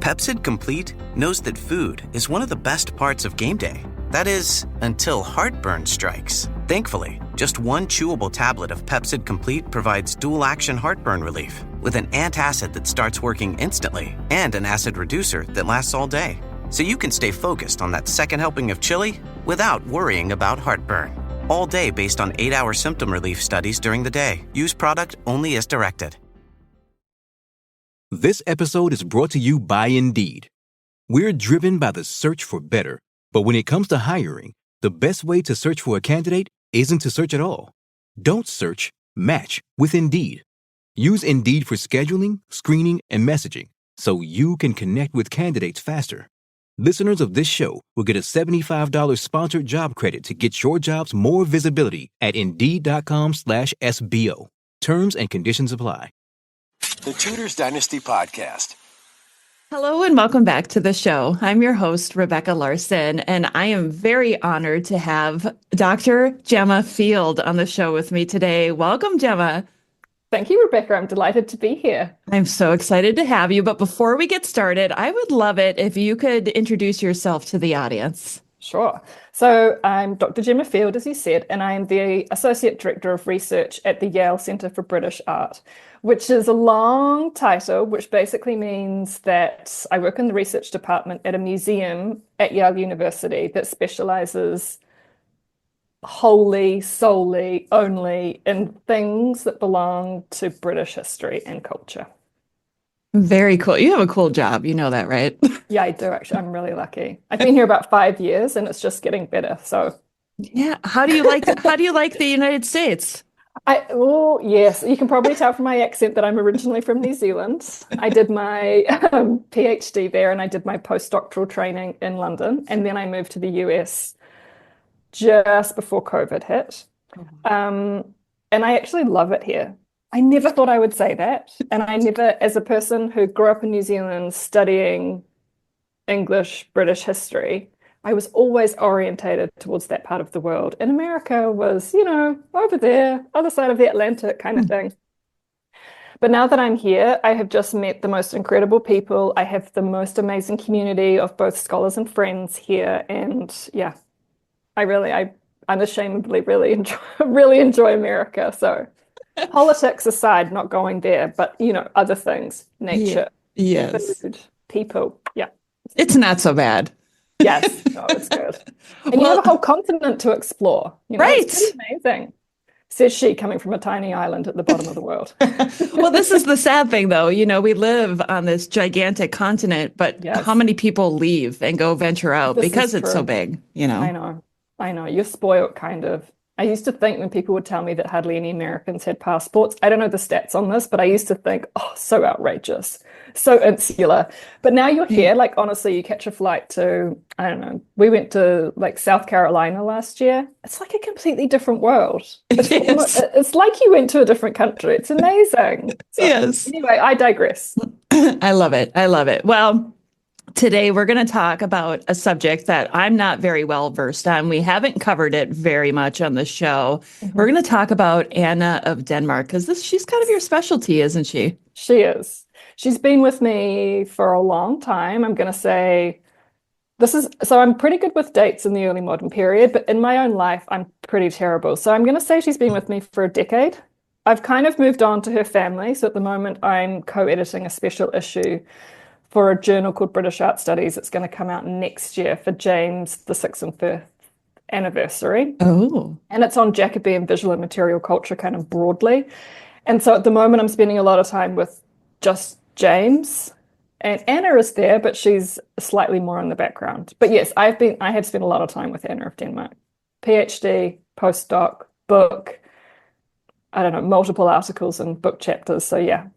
Pepcid Complete knows that food is one of the best parts of game day. That is, until heartburn strikes. Thankfully, just one chewable tablet of Pepcid Complete provides dual-action heartburn relief with an antacid that starts working instantly and an acid reducer that lasts all day. So you can stay focused on that second helping of chili without worrying about heartburn. All day based on 8-hour symptom relief studies during the day. Use product only as directed. This episode is brought to you by Indeed. We're driven by the search for better, but when it comes to hiring, the best way to search for a candidate isn't to search at all. Don't search, match with Indeed. Use Indeed for scheduling, screening, and messaging so you can connect with candidates faster. Listeners of this show will get a $75 sponsored job credit to get your jobs more visibility at Indeed.com/SBO. Terms and conditions apply. The Tudors Dynasty Podcast. Hello and welcome back to the show. I'm your host, Rebecca Larson, and I am very honored to have Dr. Jemma Field on the show with me today. Welcome, Jemma. Thank you, Rebecca. I'm delighted to be here. I'm so excited to have you. But before we get started, I would love it if you could introduce yourself to the audience. Sure. So I'm Dr. Jemma Field, as you said, and I am the Associate Director of Research at the Yale Centre for British Art, which is a long title, which basically means that I work in the research department at a museum at Yale University that specializes wholly, solely, only in things that belong to British history and culture. Very cool. You have a cool job. You know that, right? Yeah, I do actually. I'm really lucky. I've been here about 5 years and it's just getting better. So yeah. How do you like the United States? Oh, yes. You can probably tell from my accent that I'm originally from New Zealand. I did my PhD there and I did my postdoctoral training in London. And then I moved to the US just before COVID hit. And I actually love it here. I never thought I would say that. And I never, as a person who grew up in New Zealand studying English, British history, I was always orientated towards that part of the world. And America was, over there, other side of the Atlantic kind of thing. But now that I'm here, I have just met the most incredible people. I have the most amazing community of both scholars and friends here. And yeah, I unashamedly really enjoy America. So politics aside, not going there, but other things, nature, yes, food, people. Yeah. It's not so bad. Yes, no, it's good. And you have a whole continent to explore. Right. It's pretty amazing. Says she, coming from a tiny island at the bottom of the world. Well, this is the sad thing, though. We live on this gigantic continent, but yes. How many people leave and go venture out because it's so big, I know. You're spoiled, kind of. I used to think when people would tell me that hardly any Americans had passports, I don't know the stats on this, but I used to think, oh, so outrageous, so insular. But now you're here, like, honestly, you catch a flight to, I don't know, we went to like South Carolina last year. It's like a completely different world. It's like you went to a different country. It's amazing. So, yes. Anyway, I digress. I love it. Well, today, we're going to talk about a subject that I'm not very well versed on. We haven't covered it very much on the show. Mm-hmm. We're going to talk about Anna of Denmark because she's kind of your specialty, isn't she? She is. She's been with me for a long time. I'm going to say so I'm pretty good with dates in the early modern period, but in my own life, I'm pretty terrible. So I'm going to say she's been with me for a decade. I've kind of moved on to her family. So at the moment, I'm co-editing a special issue for a journal called British Art Studies. It's going to come out next year for James the 6th and 5th anniversary. Oh. And it's on Jacobean visual and material culture kind of broadly. And so at the moment, I'm spending a lot of time with just James. And Anna is there, but she's slightly more in the background. But yes, I have spent a lot of time with Anna of Denmark. PhD, postdoc, book, I don't know, multiple articles and book chapters. So yeah.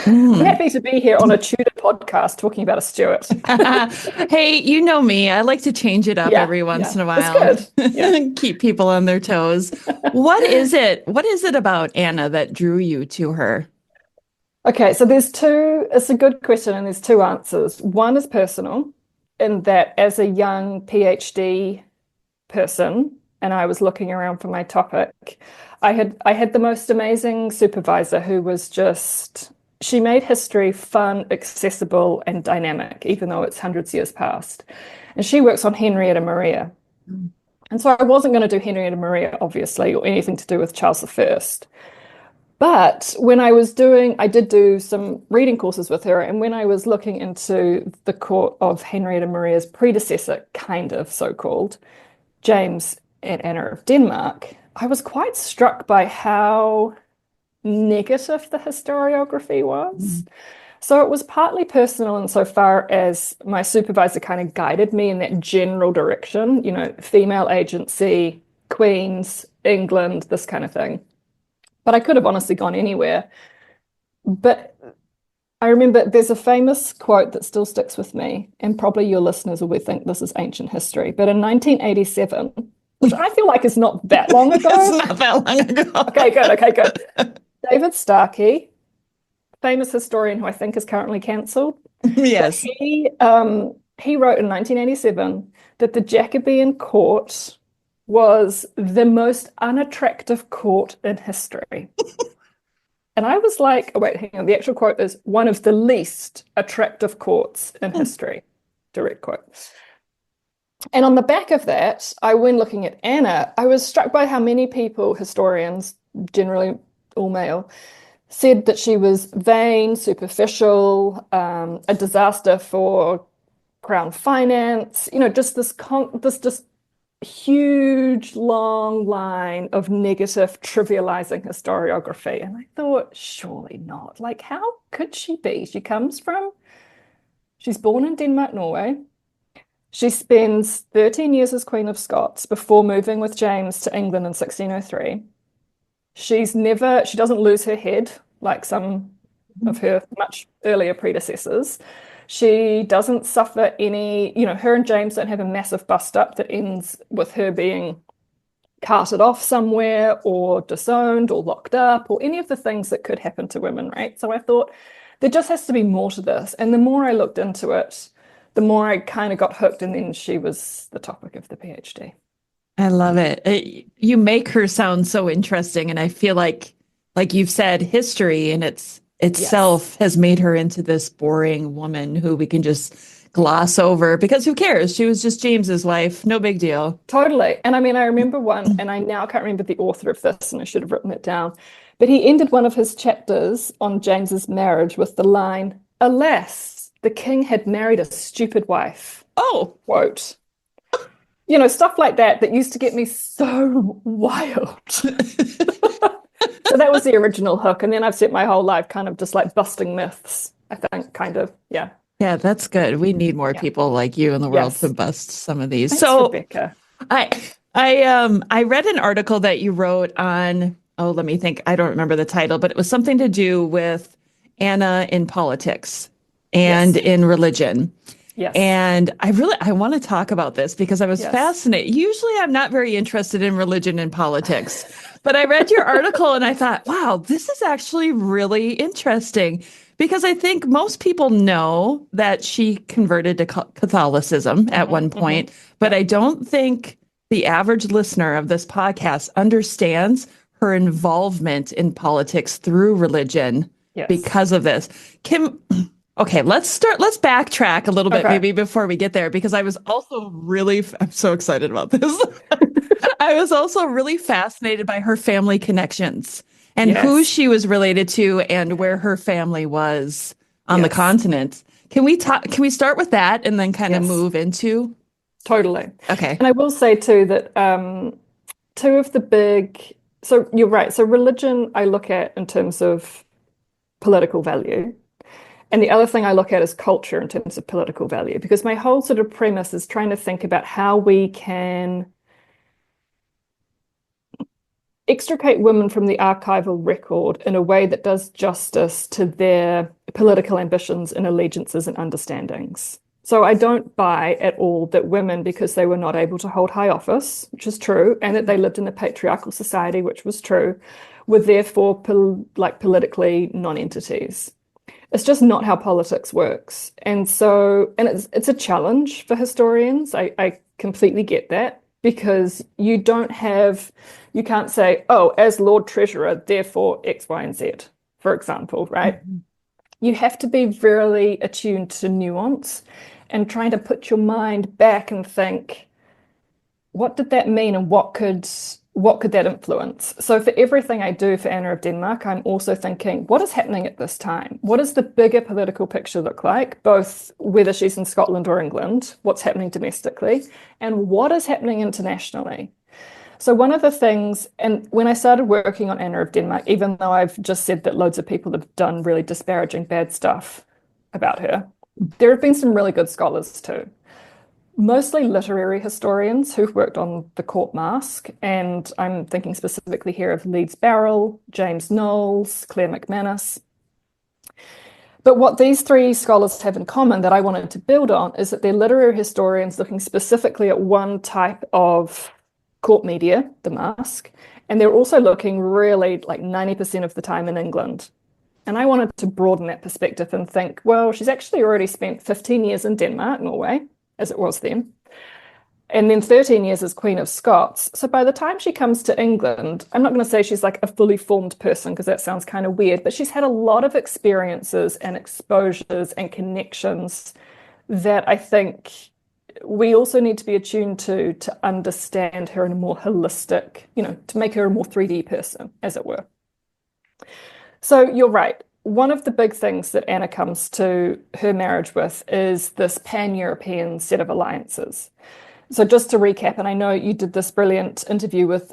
I'm happy to be here on a Tudor podcast talking about a Stuart. Hey, you know me. I like to change it up every once in a while. That's good. Yeah. Keep people on their toes. What is it about Anna that drew you to her? Okay, so it's a good question and there's two answers. One is personal, in that as a young PhD person, and I was looking around for my topic, I had the most amazing supervisor who was just she made history fun, accessible, and dynamic, even though it's hundreds of years past. And she works on Henrietta Maria. And so I wasn't going to do Henrietta Maria, obviously, or anything to do with Charles I. But when I did do some reading courses with her. And when I was looking into the court of Henrietta Maria's predecessor, kind of so-called, James and Anna of Denmark, I was quite struck by how negative the historiography was. So it was partly personal insofar as my supervisor kind of guided me in that general direction, female agency, queens, England, this kind of thing. But I could have honestly gone anywhere. But I remember there's a famous quote that still sticks with me, and probably your listeners will think this is ancient history. But in 1987, which I feel like is not that long ago. It's not that long ago. Okay, good. David Starkey, famous historian who I think is currently cancelled. Yes. He wrote in 1987 that the Jacobean court was the most unattractive court in history. And I was like, oh, wait, hang on. The actual quote is one of the least attractive courts in history. Direct quote. And on the back of that, when looking at Anna, I was struck by how many people, historians, generally all male, said that she was vain, superficial, a disaster for crown finance, just this just huge, long line of negative, trivializing historiography. And I thought, surely not. Like, how could she be? She's born in Denmark, Norway. She spends 13 years as Queen of Scots before moving with James to England in 1603. She doesn't lose her head like some of her much earlier predecessors. She doesn't suffer any, her and James don't have a massive bust up that ends with her being carted off somewhere or disowned or locked up or any of the things that could happen to women, right? So I thought there just has to be more to this. And the more I looked into it, the more I kind of got hooked, and then she was the topic of the PhD. I love it. You make her sound so interesting, and I feel like you've said, history in itself has made her into this boring woman who we can just gloss over because who cares? She was just James's wife. No big deal. Totally. And I mean, I remember one, and I now can't remember the author of this, and I should have written it down, but he ended one of his chapters on James's marriage with the line, "Alas, the king had married a stupid wife." Oh, quote. Stuff like that used to get me so wild. So that was the original hook. And then I've spent my whole life kind of just like busting myths, I think, kind of. Yeah. Yeah, that's good. We need more people like you in the world to bust some of these. Thanks, Rebecca. I read an article that you wrote on, let me think. I don't remember the title, but it was something to do with Anna in politics and in religion. Yes. And I want to talk about this because I was fascinated. Usually I'm not very interested in religion and politics, but I read your article and I thought, wow, this is actually really interesting because I think most people know that she converted to Catholicism at one point, but I don't think the average listener of this podcast understands her involvement in politics through religion because of this. Okay, let's backtrack a little bit maybe before we get there, because I was also I'm so excited about this. I was also really fascinated by her family connections and who she was related to and where her family was on the continent. Can we start with that and then kind of move into? Totally. Okay. And I will say too that two of the so you're right. So religion I look at in terms of political value. And the other thing I look at is culture in terms of political value, because my whole sort of premise is trying to think about how we can extricate women from the archival record in a way that does justice to their political ambitions and allegiances and understandings. So I don't buy at all that women, because they were not able to hold high office, which is true, and that they lived in a patriarchal society, which was true, were therefore politically non-entities. It's just not how politics works. And it's a challenge for historians. I completely get that, because you can't say, oh, as Lord Treasurer, therefore X, Y, and Z, for example, right? You have to be really attuned to nuance and trying to put your mind back and think, what did that mean and what could that influence? So for everything I do for Anna of Denmark, I'm also thinking, what is happening at this time? What does the bigger political picture look like, both whether she's in Scotland or England, what's happening domestically, and what is happening internationally? So one of the things, and when I started working on Anna of Denmark, even though I've just said that loads of people have done really disparaging bad stuff about her, there have been some really good scholars too. Mostly literary historians who've worked on the court masque, and I'm thinking specifically here of Leeds Barrell, James Knowles, Claire McManus. But what these three scholars have in common that I wanted to build on is that they're literary historians looking specifically at one type of court media, the masque, and they're also looking really like 90% of the time in England. And I wanted to broaden that perspective and think, well, she's actually already spent 15 years in Denmark, Norway, as it was then, and then 13 years as Queen of Scots. So by the time she comes to England, I'm not going to say she's like a fully formed person because that sounds kind of weird, but she's had a lot of experiences and exposures and connections that I think we also need to be attuned to understand her in a more holistic, to make her a more 3D person, as it were. So you're right. One of the big things that Anna comes to her marriage with is this pan-European set of alliances. So just to recap, and I know you did this brilliant interview with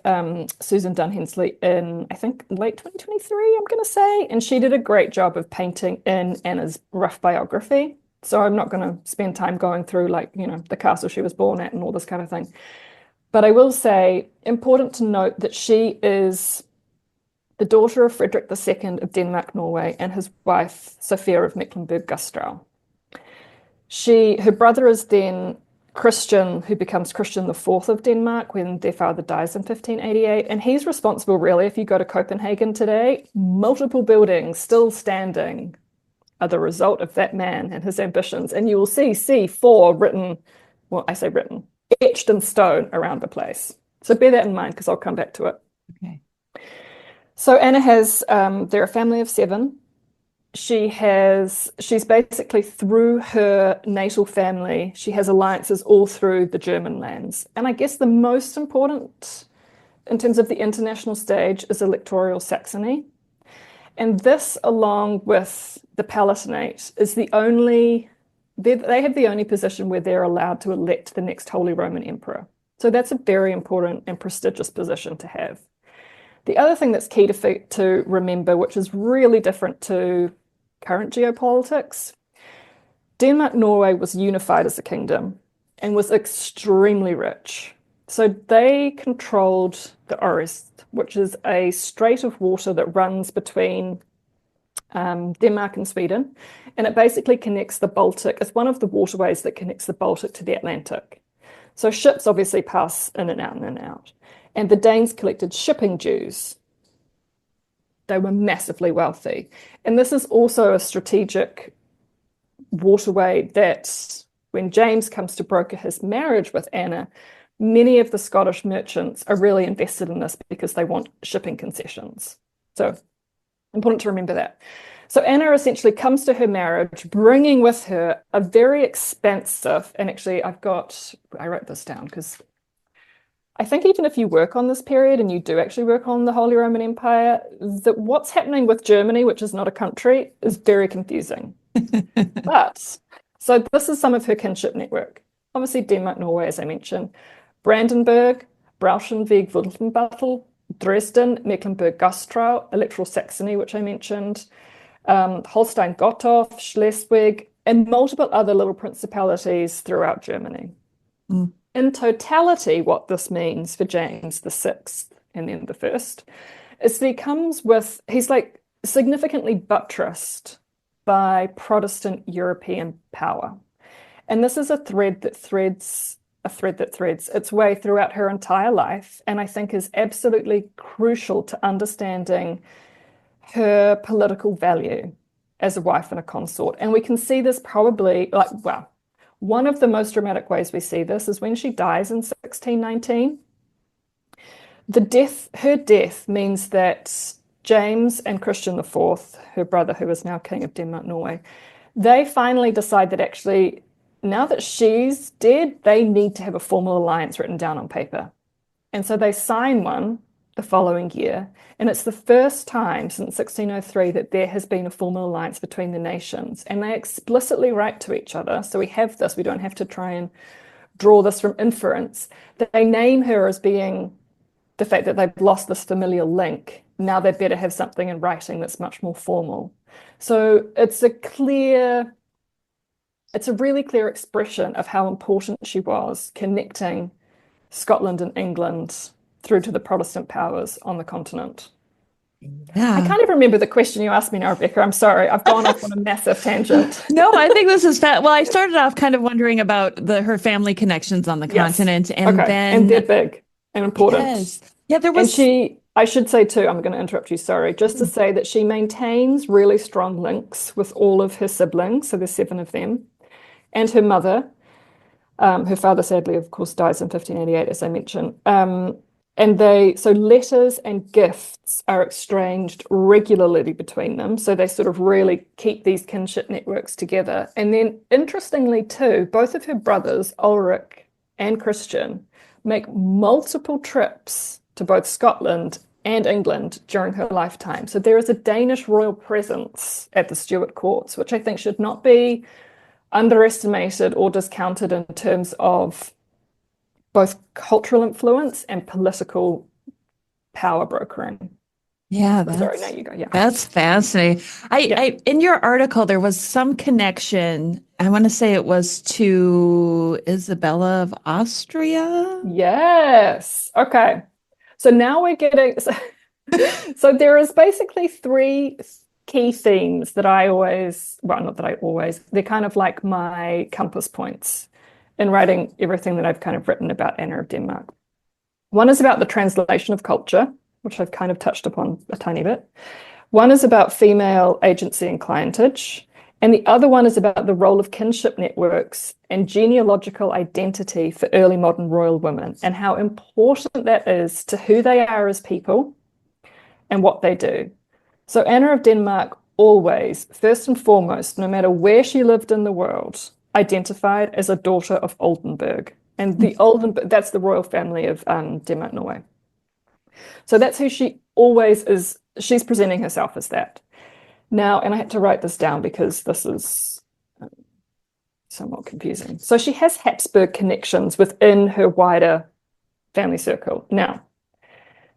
Susan Dunn Hensley in, I think, late 2023, I'm going to say, and she did a great job of painting in Anna's rough biography. So I'm not going to spend time going through the castle she was born at and all this kind of thing. But I will say, important to note that she is the daughter of Frederick II of Denmark, Norway, and his wife, Sophia of Mecklenburg-Güstrow. Her brother is then Christian, who becomes Christian IV of Denmark when their father dies in 1588. And he's responsible, really, if you go to Copenhagen today, multiple buildings still standing are the result of that man and his ambitions. And you will see C4 written, well, I say written, etched in stone around the place. So bear that in mind because I'll come back to it. Okay. So Anna they're a family of 7. She's basically through her natal family, she has alliances all through the German lands. And I guess the most important in terms of the international stage is electoral Saxony. And this, along with the Palatinate, is they have the only position where they're allowed to elect the next Holy Roman Emperor. So that's a very important and prestigious position to have. The other thing that's key to remember, which is really different to current geopolitics, Denmark-Norway was unified as a kingdom and was extremely rich. So they controlled the Orest, which is a strait of water that runs between Denmark and Sweden, and it basically connects the Baltic. It's one of the waterways that connects the Baltic to the Atlantic. So ships obviously pass in and out and in and out. And the Danes collected shipping dues. They were massively wealthy. And this is also a strategic waterway that when James comes to broker his marriage with Anna, many of the Scottish merchants are really invested in this because they want shipping concessions. So important to remember that. So Anna essentially comes to her marriage, bringing with her a very expansive, and actually I wrote this down because I think even if you work on this period and you do actually work on the Holy Roman Empire, that what's happening with Germany, which is not a country, is very confusing. So this is some of her kinship network. Obviously Denmark, Norway, as I mentioned, Brandenburg, Braunschweig-Wolfenbüttel, Dresden, Mecklenburg-Güstrow, Electoral Saxony, which I mentioned, Holstein-Gottorp, Schleswig, and multiple other little principalities throughout Germany. Mm. In totality, what this means for James VI and then the First is that he's like significantly buttressed by Protestant European power. And this is a thread that threads its way throughout her entire life, and I think is absolutely crucial to understanding her political value as a wife and a consort. And we can see this probably one of the most dramatic ways we see this is when she dies in 1619. Her death means that James and Christian IV, her brother, who is now King of Denmark, Norway, they finally decide that actually, now that she's dead, they need to have a formal alliance written down on paper. And so they sign one the following year. And it's the first time since 1603 that there has been a formal alliance between the nations. And they explicitly write to each other. So we have this, we don't have to try and draw this from inference. They name her as being the fact that they've lost this familial link. Now they better have something in writing that's much more formal. So it's a really clear expression of how important she was connecting Scotland and England through to the Protestant powers on the continent. Yeah. I can't even remember the question you asked me now, Rebecca. I'm sorry. I've gone off on a massive tangent. No, I think this is well, I started off kind of wondering about her family connections on the continent, and then they're big and important. Yes. Yeah, there was. And I should say too, I'm going to interrupt you, sorry, just to say that she maintains really strong links with all of her siblings, so there's 7 of them, and her mother. Her father, sadly, of course, dies in 1588, as I mentioned. So letters and gifts are exchanged regularly between them. So they sort of really keep these kinship networks together. And then, interestingly, too, both of her brothers, Ulrich and Christian, make multiple trips to both Scotland and England during her lifetime. So there is a Danish royal presence at the Stuart courts, which I think should not be underestimated or discounted in terms of both cultural influence and political power brokering. Yeah, sorry, now you go. Yeah, that's fascinating. In your article, there was some connection. I want to say it was to Isabella of Austria. Yes. Okay. So now we're getting. So there is basically 3 key themes that not that I always, they're kind of like my compass points in writing everything that I've kind of written about Anna of Denmark. One is about the translation of culture, which I've kind of touched upon a tiny bit. One is about female agency and clientage. And the other one is about the role of kinship networks and genealogical identity for early modern royal women, and how important that is to who they are as people and what they do. So Anna of Denmark always, first and foremost, no matter where she lived in the world, identified as a daughter of Oldenburg. And that's the royal family of Denmark, Norway. So that's who she always is. She's presenting herself as that. Now, and I had to write this down because this is somewhat confusing. So she has Habsburg connections within her wider family circle. Now,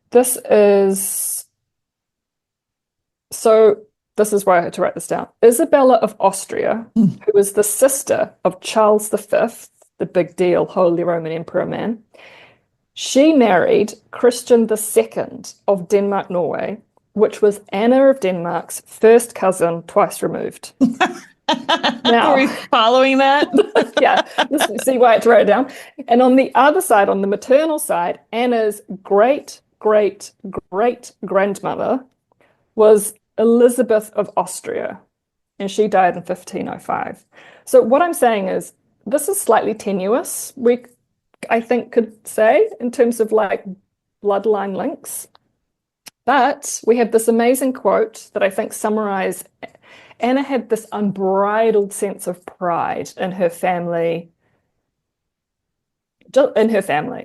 this is why I had to write this down. Isabella of Austria, who is the sister of Charles V, the big deal, Holy Roman Emperor man, she married Christian II of Denmark, Norway, which was Anna of Denmark's first cousin, twice removed. Now, are we following that? Yeah, see why I had to write it down. And on the other side, on the maternal side, Anna's great-great-great-grandmother was Elizabeth of Austria, and she died in 1505. So what I'm saying is, this is slightly tenuous, I think could say, in terms of like bloodline links. But we have this amazing quote that I think summarized. Anna had this unbridled sense of pride in her family.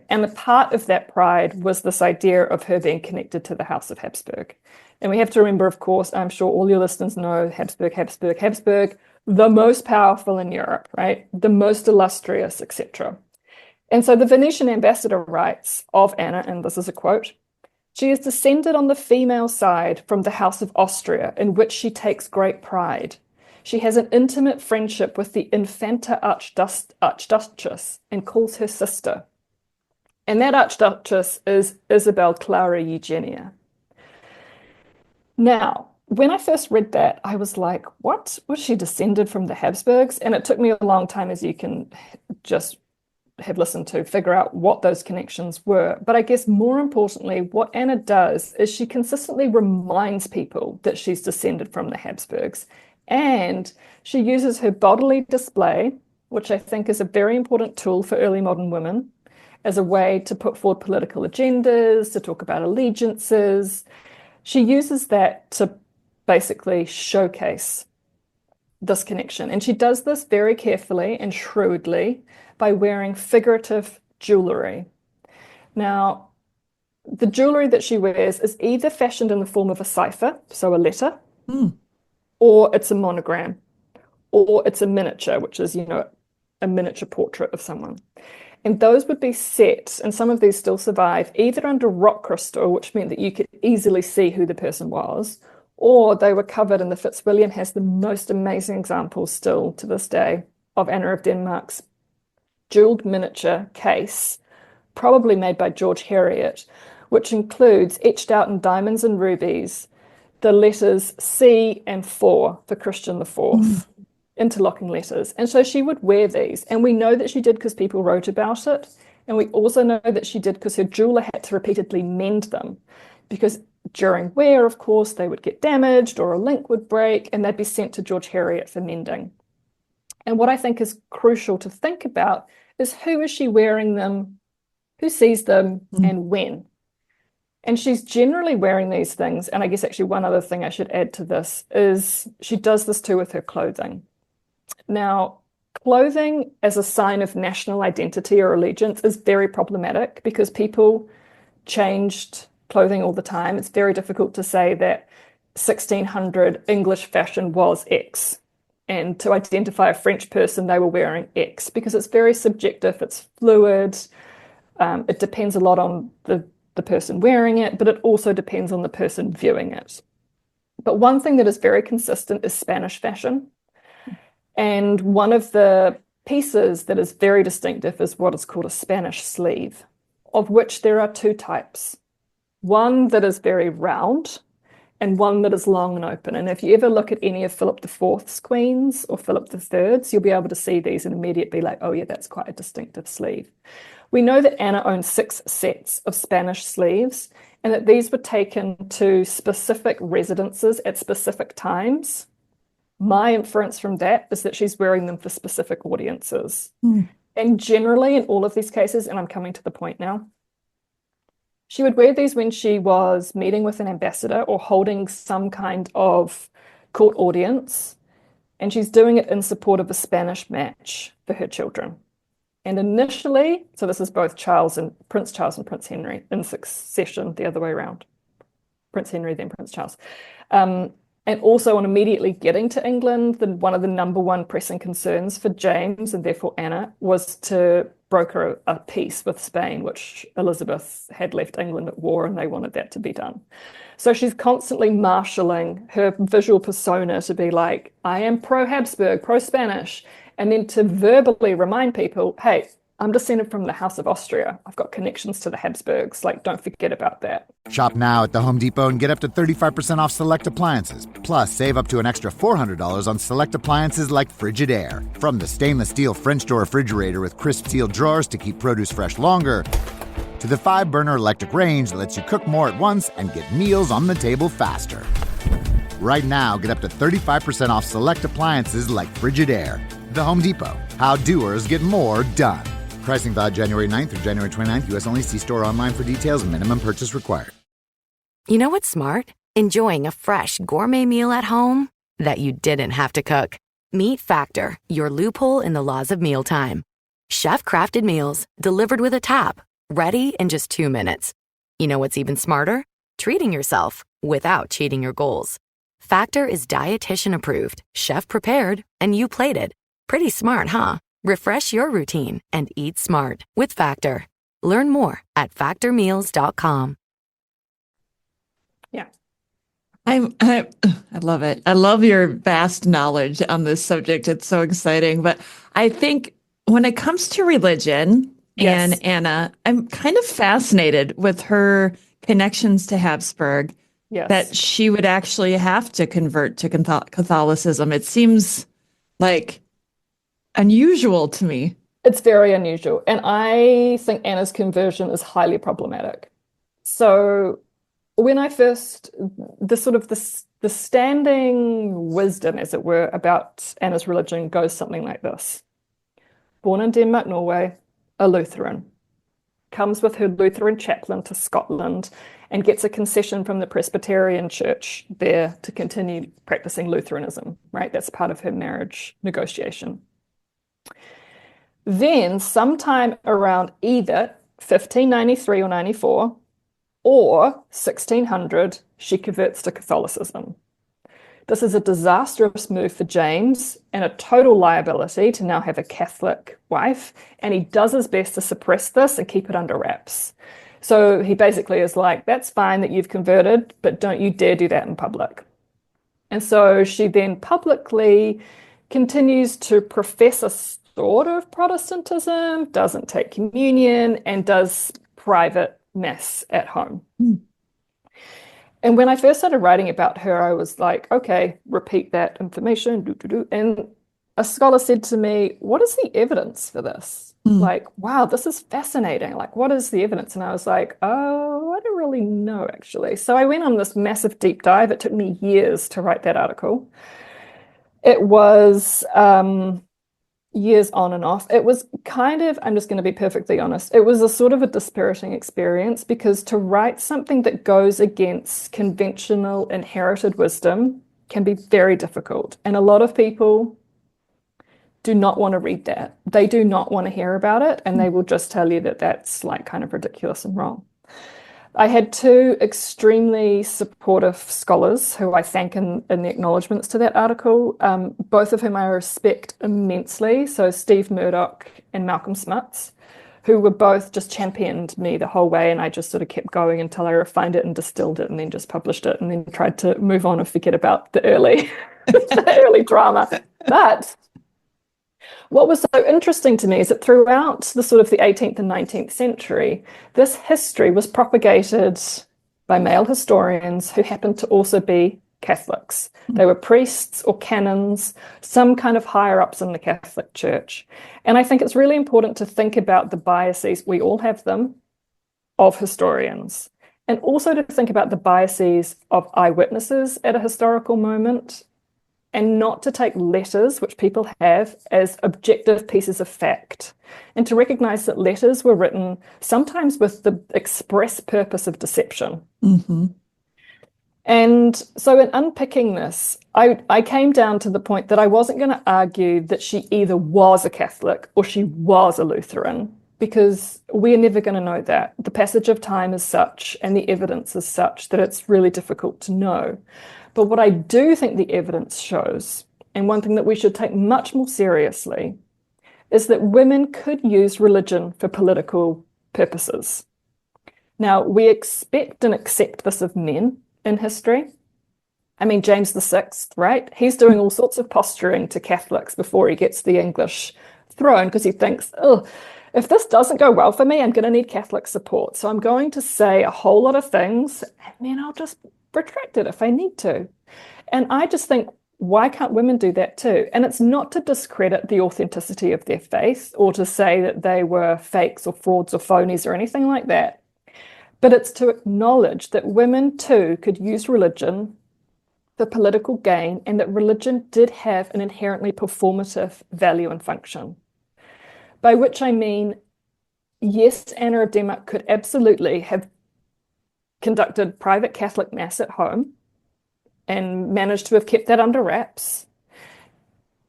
And a part of that pride was this idea of her being connected to the House of Habsburg. And we have to remember, of course, I'm sure all your listeners know Habsburg, the most powerful in Europe, right? The most illustrious, etc. And so the Venetian ambassador writes of Anna, and this is a quote, "She is descended on the female side from the House of Austria, in which she takes great pride. She has an intimate friendship with the Infanta Archduchess and calls her sister. And that Archduchess is Isabel Clara Eugenia." Now, when I first read that, I was like, what? Was she descended from the Habsburgs? And it took me a long time, as you can just have listened to, figure out what those connections were. But I guess more importantly, what Anna does is she consistently reminds people that she's descended from the Habsburgs. And she uses her bodily display, which I think is a very important tool for early modern women, as a way to put forward political agendas, to talk about allegiances, she uses that to basically showcase this connection. And she does this very carefully and shrewdly by wearing figurative jewelry. Now, the jewelry that she wears is either fashioned in the form of a cipher, so a letter, or it's a monogram, or it's a miniature, which is, a miniature portrait of someone. And those would be set, and some of these still survive, either under rock crystal, which meant that you could easily see who the person was, or they were covered, and the Fitzwilliam has the most amazing examples still to this day of Anna of Denmark's jeweled miniature case, probably made by George Heriot, which includes, etched out in diamonds and rubies, the letters C and 4 for Christian IV, interlocking letters. And so she would wear these. And we know that she did because people wrote about it. And we also know that she did because her jeweler had to repeatedly mend them. Because during wear, of course, they would get damaged or a link would break and they'd be sent to George Heriot for mending. And what I think is crucial to think about is who is she wearing them, who sees them, and when. And she's generally wearing these things. And I guess actually one other thing I should add to this is she does this too with her clothing. Now, clothing as a sign of national identity or allegiance is very problematic because people changed clothing all the time. It's very difficult to say that 1600 English fashion was X. And to identify a French person, they were wearing X because it's very subjective, it's fluid. It depends a lot on the person wearing it, but it also depends on the person viewing it. But one thing that is very consistent is Spanish fashion. And one of the pieces that is very distinctive is what is called a Spanish sleeve, of which there are two types. One that is very round and one that is long and open. And if you ever look at any of Philip IV's queens or Philip III's, you'll be able to see these and immediately be like, oh yeah, that's quite a distinctive sleeve. We know that Anna owned 6 sets of Spanish sleeves and that these were taken to specific residences at specific times. My inference from that is that she's wearing them for specific audiences. And generally in all of these cases, and I'm coming to the point now, she would wear these when she was meeting with an ambassador or holding some kind of court audience, and she's doing it in support of a Spanish match for her children. And initially, so this is both Prince Charles and Prince Henry in succession, the other way around. Prince Henry, then Prince Charles. And also on immediately getting to England, one of the number one pressing concerns for James and therefore Anna was to broker a peace with Spain, which Elizabeth had left England at war and they wanted that to be done. So she's constantly marshalling her visual persona to be like, I am pro-Habsburg, pro-Spanish, and then to verbally remind people, hey, I'm descended from the House of Austria. I've got connections to the Habsburgs. Like, don't forget about that. Shop now at the Home Depot and get up to 35% off select appliances. Plus, save up to an extra $400 on select appliances like Frigidaire. From the stainless steel French door refrigerator with crisp steel drawers to keep produce fresh longer, to the 5-burner electric range that lets you cook more at once and get meals on the table faster. Right now, get up to 35% off select appliances like Frigidaire. The Home Depot. How doers get more done. Pricing valid January 9th through January 29th. U.S. only. See store online for details. Minimum purchase required. You know what's smart? Enjoying a fresh gourmet meal at home that you didn't have to cook. Meet Factor, your loophole in the laws of mealtime. Chef-crafted meals delivered with a tap, ready in just 2 minutes. You know what's even smarter? Treating yourself without cheating your goals. Factor is dietitian approved, chef prepared, and you plated. Pretty smart, huh? Refresh your routine and eat smart with Factor. Learn more at factormeals.com. Yeah. I love it. I love your vast knowledge on this subject. It's so exciting. But I think when it comes to religion and Anna, I'm kind of fascinated with her connections to Habsburg, that she would actually have to convert to Catholicism. It seems like unusual to me. It's very unusual. And I think Anna's conversion is highly problematic. So when I first, the standing wisdom, as it were, about Anna's religion goes something like this. Born in Denmark, Norway, a Lutheran. Comes with her Lutheran chaplain to Scotland and gets a concession from the Presbyterian church there to continue practicing Lutheranism, right? That's part of her marriage negotiation. Then sometime around either 1593 or 94 or 1600, she converts to Catholicism. This is a disastrous move for James and a total liability to now have a Catholic wife, and he does his best to suppress this and keep it under wraps. So he basically is like, that's fine that you've converted, but don't you dare do that in public. And so she then publicly continues to profess a sort of Protestantism, doesn't take communion, and does private mass at home. And when I first started writing about her, I was like, okay, repeat that information. And a scholar said to me, what is the evidence for this? Like, wow, this is fascinating. Like, what is the evidence? And I was like, oh, I don't really know, actually. So I went on this massive deep dive. It took me years to write that article. It was years on and off. It was kind of, I'm just going to be perfectly honest, it was a sort of a dispiriting experience, because to write something that goes against conventional inherited wisdom can be very difficult. And a lot of people do not want to read that. They do not want to hear about it, and they will just tell you that that's like kind of ridiculous and wrong. I had two extremely supportive scholars who I thank in the acknowledgements to that article, both of whom I respect immensely. So Steve Murdoch and Malcolm Smuts, who were both just championed me the whole way, and I just sort of kept going until I refined it and distilled it and then just published it and then tried to move on and forget about the early, the early drama. But what was so interesting to me is that throughout the sort of the 18th and 19th century, this history was propagated by male historians who happened to also be Catholics. They were priests or canons, some kind of higher ups in the Catholic Church. And I think it's really important to think about the biases, we all have them, of historians, and also to think about the biases of eyewitnesses at a historical moment, and not to take letters, which people have, as objective pieces of fact, and to recognize that letters were written sometimes with the express purpose of deception. And so in unpicking this, I came down to the point that I wasn't going to argue that she either was a Catholic or she was a Lutheran, because we're never going to know that. The passage of time is such, and the evidence is such, that it's really difficult to know. But what I do think the evidence shows, and one thing that we should take much more seriously, is that women could use religion for political purposes. Now, we expect and accept this of men in history. I mean, James VI, right? He's doing all sorts of posturing to Catholics before he gets the English throne, because he thinks, oh, if this doesn't go well for me, I'm going to need Catholic support. So I'm going to say a whole lot of things, and then I'll just retract it if I need to. And I just think, why can't women do that too? And it's not to discredit the authenticity of their faith or to say that they were fakes or frauds or phonies or anything like that. But it's to acknowledge that women too could use religion for political gain, and that religion did have an inherently performative value and function. By which I mean, yes, Anna of Denmark could absolutely have conducted private Catholic mass at home and managed to have kept that under wraps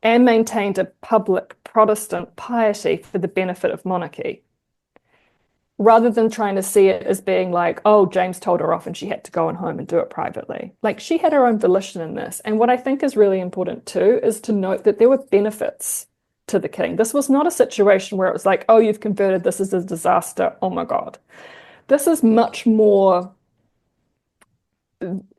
and maintained a public Protestant piety for the benefit of monarchy, rather than trying to see it as being like, oh, James told her off and she had to go on home and do it privately. Like, she had her own volition in this. And what I think is really important too is to note that there were benefits to the king. This was not a situation where it was like, oh, you've converted, this is a disaster, oh my God. This is much more,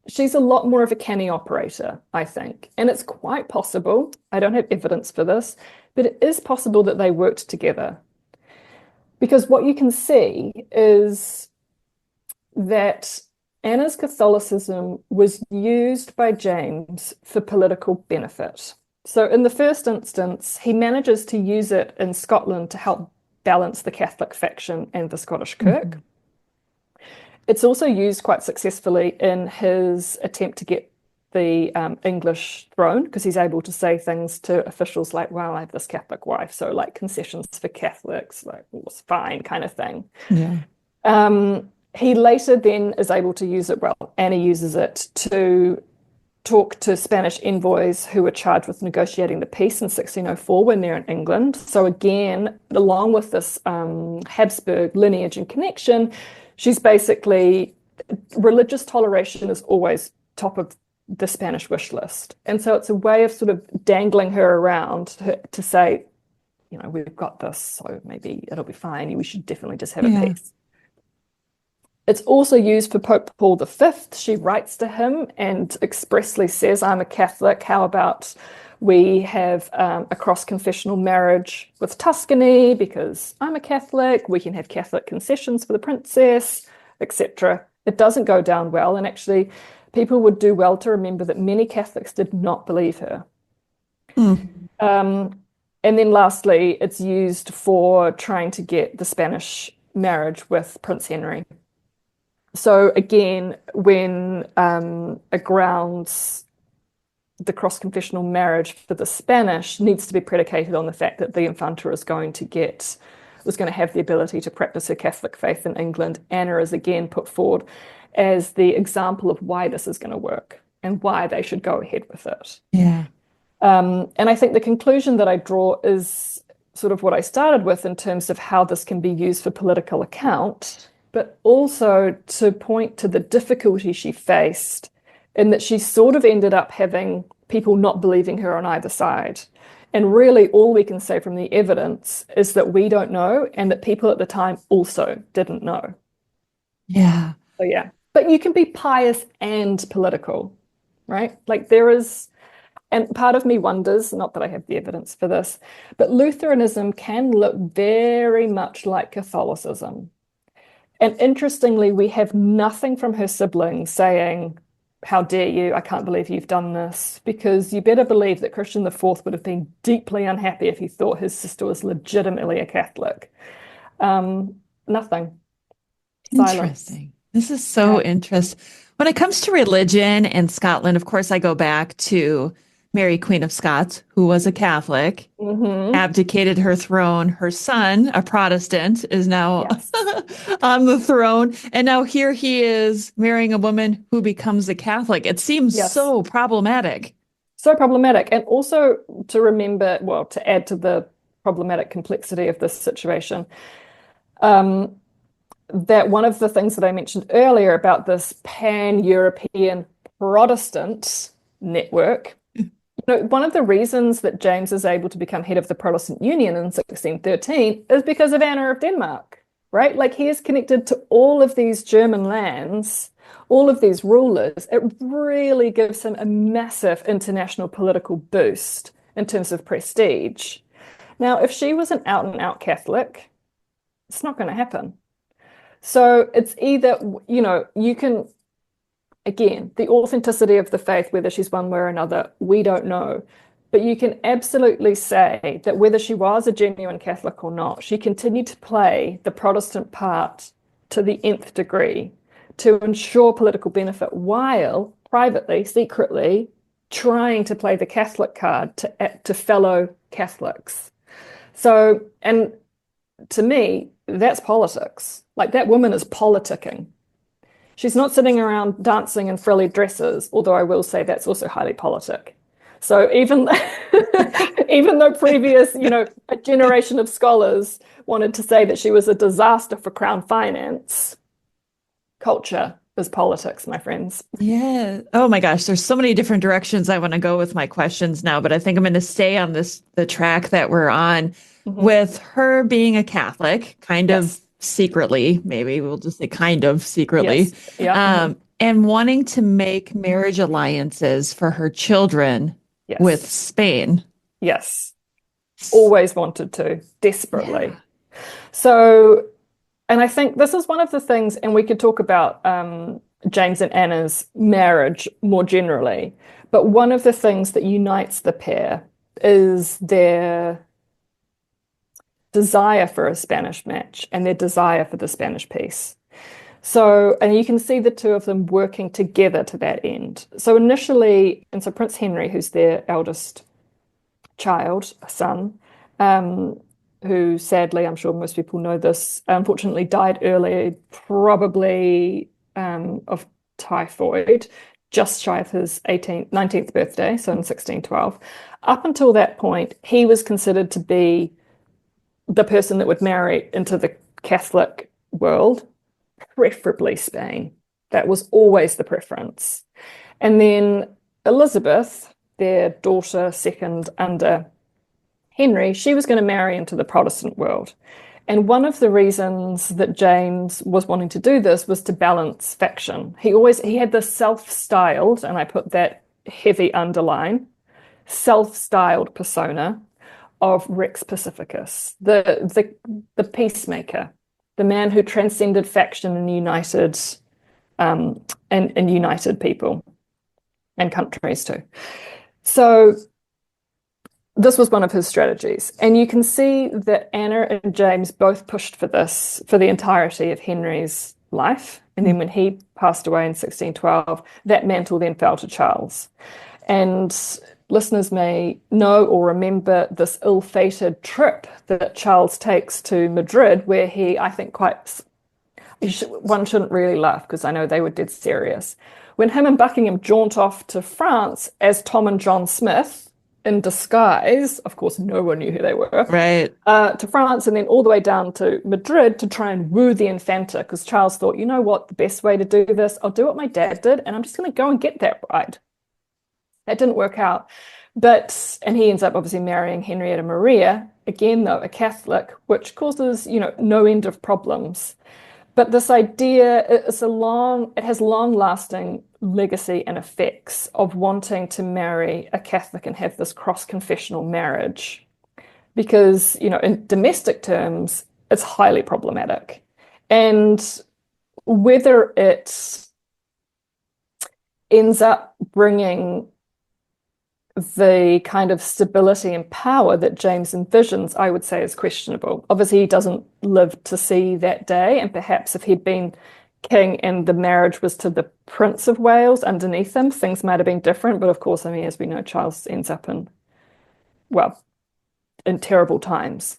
she's a lot more of a canny operator, I think. And it's quite possible, I don't have evidence for this, but it is possible that they worked together. Because what you can see is that Anna's Catholicism was used by James for political benefit. So in the first instance, he manages to use it in Scotland to help balance the Catholic faction and the Scottish Kirk. It's also used quite successfully in his attempt to get the English throne, because he's able to say things to officials like, well, I have this Catholic wife, so like concessions for Catholics, like, well, it's fine kind of thing. Yeah. He later then is able to use it, well, Anna uses it to talk to Spanish envoys who were charged with negotiating the peace in 1604 when they're in England. So again, along with this Habsburg lineage and connection, she's basically, religious toleration is always top of the Spanish wish list. And so it's a way of sort of dangling her around to say, we've got this, so maybe it'll be fine. We should definitely just have a peace. It's also used for Pope Paul V. She writes to him and expressly says, I'm a Catholic. How about we have a cross-confessional marriage with Tuscany because I'm a Catholic. We can have Catholic concessions for the princess, etc. It doesn't go down well. And actually, people would do well to remember that many Catholics did not believe her. And then lastly, it's used for trying to get the Spanish marriage with Prince Henry. So again, when it grounds the cross-confessional marriage for the Spanish needs to be predicated on the fact that the Infanta was going to have the ability to practice her Catholic faith in England. Anna is again put forward as the example of why this is going to work and why they should go ahead with it. Yeah. And I think the conclusion that I draw is sort of what I started with in terms of how this can be used for political account, but also to point to the difficulty she faced in that she sort of ended up having people not believing her on either side. And really all we can say from the evidence is that we don't know and that people at the time also didn't know. Yeah. So yeah, but you can be pious and political, right? Like there is, and part of me wonders, not that I have the evidence for this, but Lutheranism can look very much like Catholicism. And interestingly, we have nothing from her siblings saying, how dare you, I can't believe you've done this, because you better believe that Christian IV would have been deeply unhappy if he thought his sister was legitimately a Catholic. Nothing. Interesting. Silence. This is so interesting. When it comes to religion in Scotland, of course, I go back to Mary, Queen of Scots, who was a Catholic, abdicated her throne. Her son, a Protestant, is now on the throne. And now here he is marrying a woman who becomes a Catholic. It seems so problematic. So problematic. And also to remember, well, to add to the problematic complexity of this situation, that one of the things that I mentioned earlier about this pan-European Protestant network, one of the reasons that James is able to become head of the Protestant Union in 1613 is because of Anna of Denmark, right? Like he is connected to all of these German lands, all of these rulers. It really gives him a massive international political boost in terms of prestige. Now, if she was an out-and-out Catholic, it's not going to happen. So it's either, you can, again, the authenticity of the faith, whether she's one way or another, we don't know. But you can absolutely say that whether she was a genuine Catholic or not, she continued to play the Protestant part to the nth degree to ensure political benefit while privately, secretly, trying to play the Catholic card to fellow Catholics. So, and to me, that's politics. Like that woman is politicking. She's not sitting around dancing in frilly dresses, although I will say that's also highly politic. So even though previous, a generation of scholars wanted to say that she was a disaster for Crown finance, culture is politics, my friends. Yeah. Oh my gosh, there's so many different directions I want to go with my questions now, but I think I'm going to stay on the track that we're on with her being a Catholic, kind of secretly, maybe we'll just say kind of secretly, and wanting to make marriage alliances for her children with Spain. Yes. Always wanted to, desperately. Yeah. So, and I think this is one of the things, and we could talk about James and Anna's marriage more generally, but one of the things that unites the pair is their desire for a Spanish match and their desire for the Spanish peace. So, and you can see the two of them working together to that end. So initially, and so Prince Henry, who's their eldest child, son, who sadly, I'm sure most people know this, unfortunately died early, probably of typhoid, just shy of his 19th birthday, so in 1612. Up until that point, he was considered to be the person that would marry into the Catholic world, preferably Spain. That was always the preference. And then Elizabeth, their daughter, second under Henry, she was going to marry into the Protestant world. And one of the reasons that James was wanting to do this was to balance faction. He had this self-styled, and I put that heavy underline, self-styled persona of Rex Pacificus, the peacemaker, the man who transcended faction and united and united people and countries too. So this was one of his strategies. And you can see that Anna and James both pushed for this for the entirety of Henry's life. And then when he passed away in 1612, that mantle then fell to Charles. And listeners may know or remember this ill-fated trip that Charles takes to Madrid, where he, I think, one shouldn't really laugh because I know they were dead serious. When him and Buckingham jaunt off to France as Tom and John Smith, in disguise, of course, no one knew who they were, Right. To France and then all the way down to Madrid to try and woo the Infanta, because Charles thought, you know what, the best way to do this, I'll do what my dad did, and I'm just going to go and get that bride. That didn't work out. And he ends up obviously marrying Henrietta Maria, again, though, a Catholic, which causes, no end of problems. But this idea, it has long-lasting legacy and effects of wanting to marry a Catholic and have this cross-confessional marriage. Because, in domestic terms, it's highly problematic. And whether it ends up bringing the kind of stability and power that James envisions, I would say, is questionable. Obviously, he doesn't live to see that day, and perhaps if he'd been king and the marriage was to the Prince of Wales underneath him, things might have been different. But of course, I mean, as we know, Charles ends up in terrible times.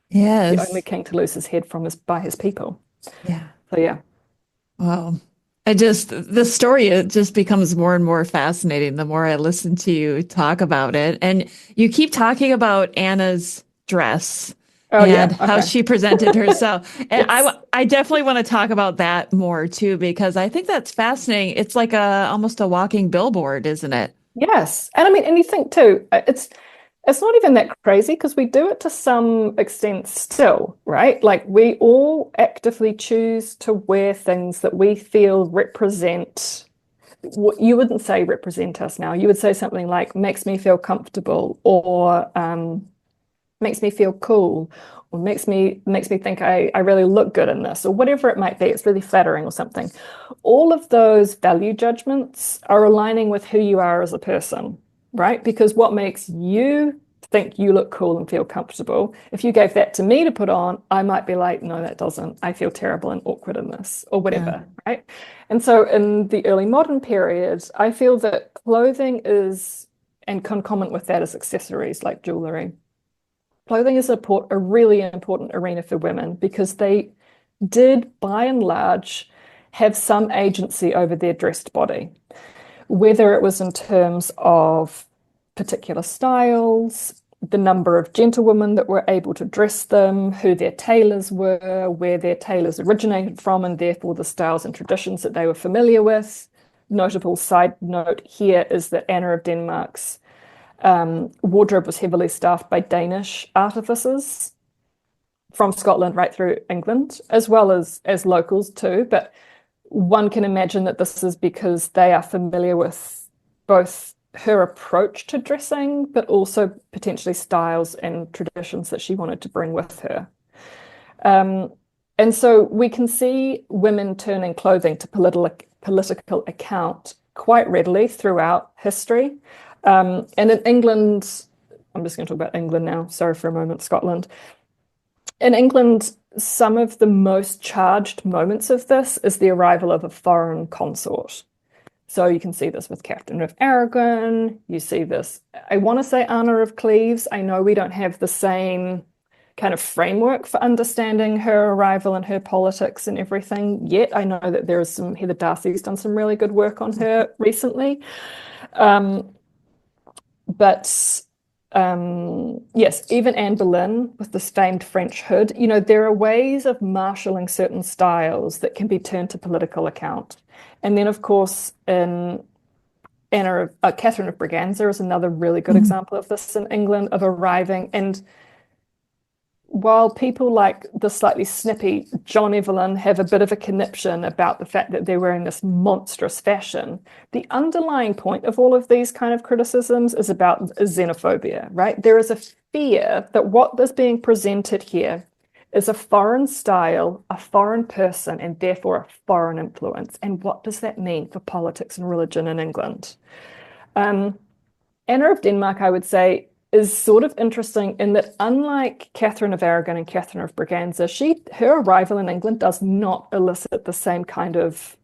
Yes. The only king to lose his head by his people. Yeah. So yeah. Wow. The story, it just becomes more and more fascinating the more I listen to you talk about it. And you keep talking about Anna's dress and how she presented herself. And Yes. I definitely want to talk about that more too, because I think that's fascinating. It's like almost a walking billboard, isn't it? Yes. And I mean, and you think too, it's not even that crazy because we do it to some extent still, right? Like we all actively choose to wear things that we feel represent. You wouldn't say represent us now. You would say something like makes me feel comfortable, or makes me feel cool, or makes me think I really look good in this, or whatever it might be. It's really flattering or something. All of those value judgments are aligning with who you are as a person. Right? Because what makes you think you look cool and feel comfortable, if you gave that to me to put on, I might be like, no, that doesn't. I feel terrible and awkward in this, or whatever, right? And so in the early modern period, I feel that clothing is, and concomitant with that is accessories like jewelry. Clothing is a really important arena for women because they did, by and large, have some agency over their dressed body. Whether it was in terms of particular styles, the number of gentlewomen that were able to dress them, who their tailors were, where their tailors originated from, and therefore the styles and traditions that they were familiar with. Notable side note here is that Anna of Denmark's wardrobe was heavily staffed by Danish artificers from Scotland right through England, as well as locals too. But one can imagine that this is because they are familiar with both her approach to dressing, but also potentially styles and traditions that she wanted to bring with her. And so we can see women turning clothing to political account quite readily throughout history. And in England, I'm just going to talk about England now. Sorry for a moment, Scotland. In England, some of the most charged moments of this is the arrival of a foreign consort. So you can see this with Catherine of Aragon. You see this, I want to say Anna of Cleves. I know we don't have the same kind of framework for understanding her arrival and her politics and everything yet. I know that there is Heather Darcy's done some really good work on her recently. But yes, even Anne Boleyn with this famed French hood, there are ways of marshalling certain styles that can be turned to political account. And then, of course, in Catherine of Braganza is another really good example of this in England, of arriving. And while people like the slightly snippy John Evelyn have a bit of a conniption about the fact that they're wearing this monstrous fashion, the underlying point of all of these kind of criticisms is about xenophobia, right? There is a fear that what is being presented here is a foreign style, a foreign person, and therefore a foreign influence. And what does that mean for politics and religion in England? Anna of Denmark, I would say, is sort of interesting in that, unlike Catherine of Aragon and Catherine of Braganza, her arrival in England does not elicit the same kind of,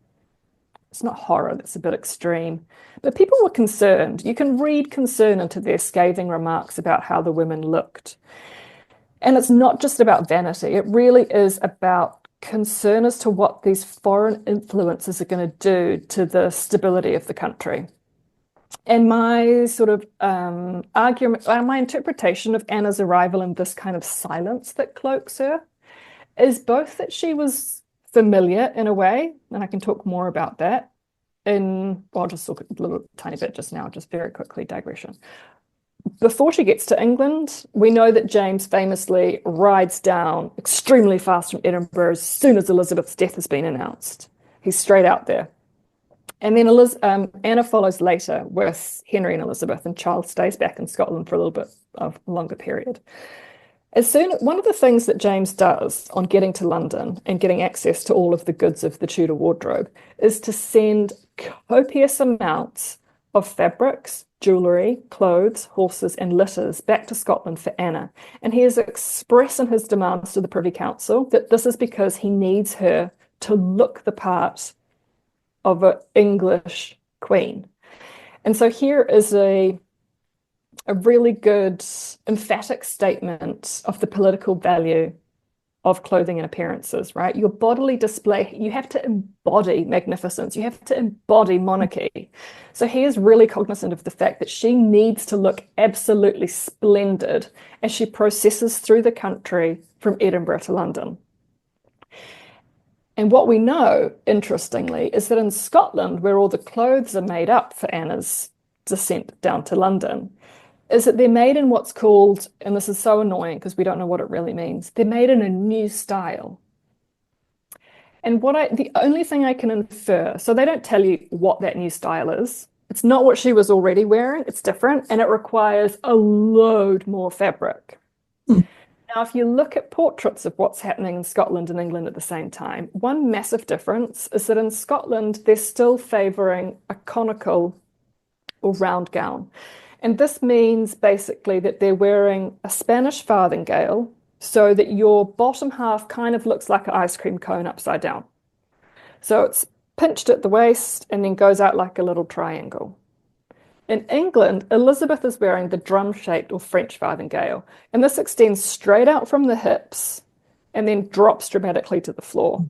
it's not horror, that's a bit extreme, but people were concerned. You can read concern into their scathing remarks about how the women looked. And it's not just about vanity. It really is about concern as to what these foreign influences are going to do to the stability of the country. And my sort of argument, my interpretation of Anna's arrival and this kind of silence that cloaks her is both that she was familiar in a way, and I can talk more about that I'll just talk a little tiny bit just now, just very quickly, digression. Before she gets to England, we know that James famously rides down extremely fast from Edinburgh as soon as Elizabeth's death has been announced. He's straight out there. And then Anna follows later with Henry and Elizabeth, and Charles stays back in Scotland for a little bit of a longer period. One of the things that James does on getting to London and getting access to all of the goods of the Tudor wardrobe is to send copious amounts of fabrics, jewellery, clothes, horses, and litters back to Scotland for Anna. And he is expressing his demands to the Privy Council that this is because he needs her to look the part of an English queen. And so here is a really good emphatic statement of the political value of clothing and appearances, right? Your bodily display, you have to embody magnificence, you have to embody monarchy. So he is really cognizant of the fact that she needs to look absolutely splendid as she processes through the country from Edinburgh to London. And what we know, interestingly, is that in Scotland, where all the clothes are made up for Anna's descent down to London, is that they're made in what's called, and this is so annoying because we don't know what it really means, they're made in a new style. And the only thing I can infer, so they don't tell you what that new style is. It's not what she was already wearing, it's different, and it requires a load more fabric. Now, if you look at portraits of what's happening in Scotland and England at the same time, one massive difference is that in Scotland, they're still favouring a conical or round gown. And this means basically that they're wearing a Spanish farthingale so that your bottom half kind of looks like an ice cream cone upside down. So it's pinched at the waist and then goes out like a little triangle. In England, Elizabeth is wearing the drum-shaped or French farthingale, and this extends straight out from the hips and then drops dramatically to the floor.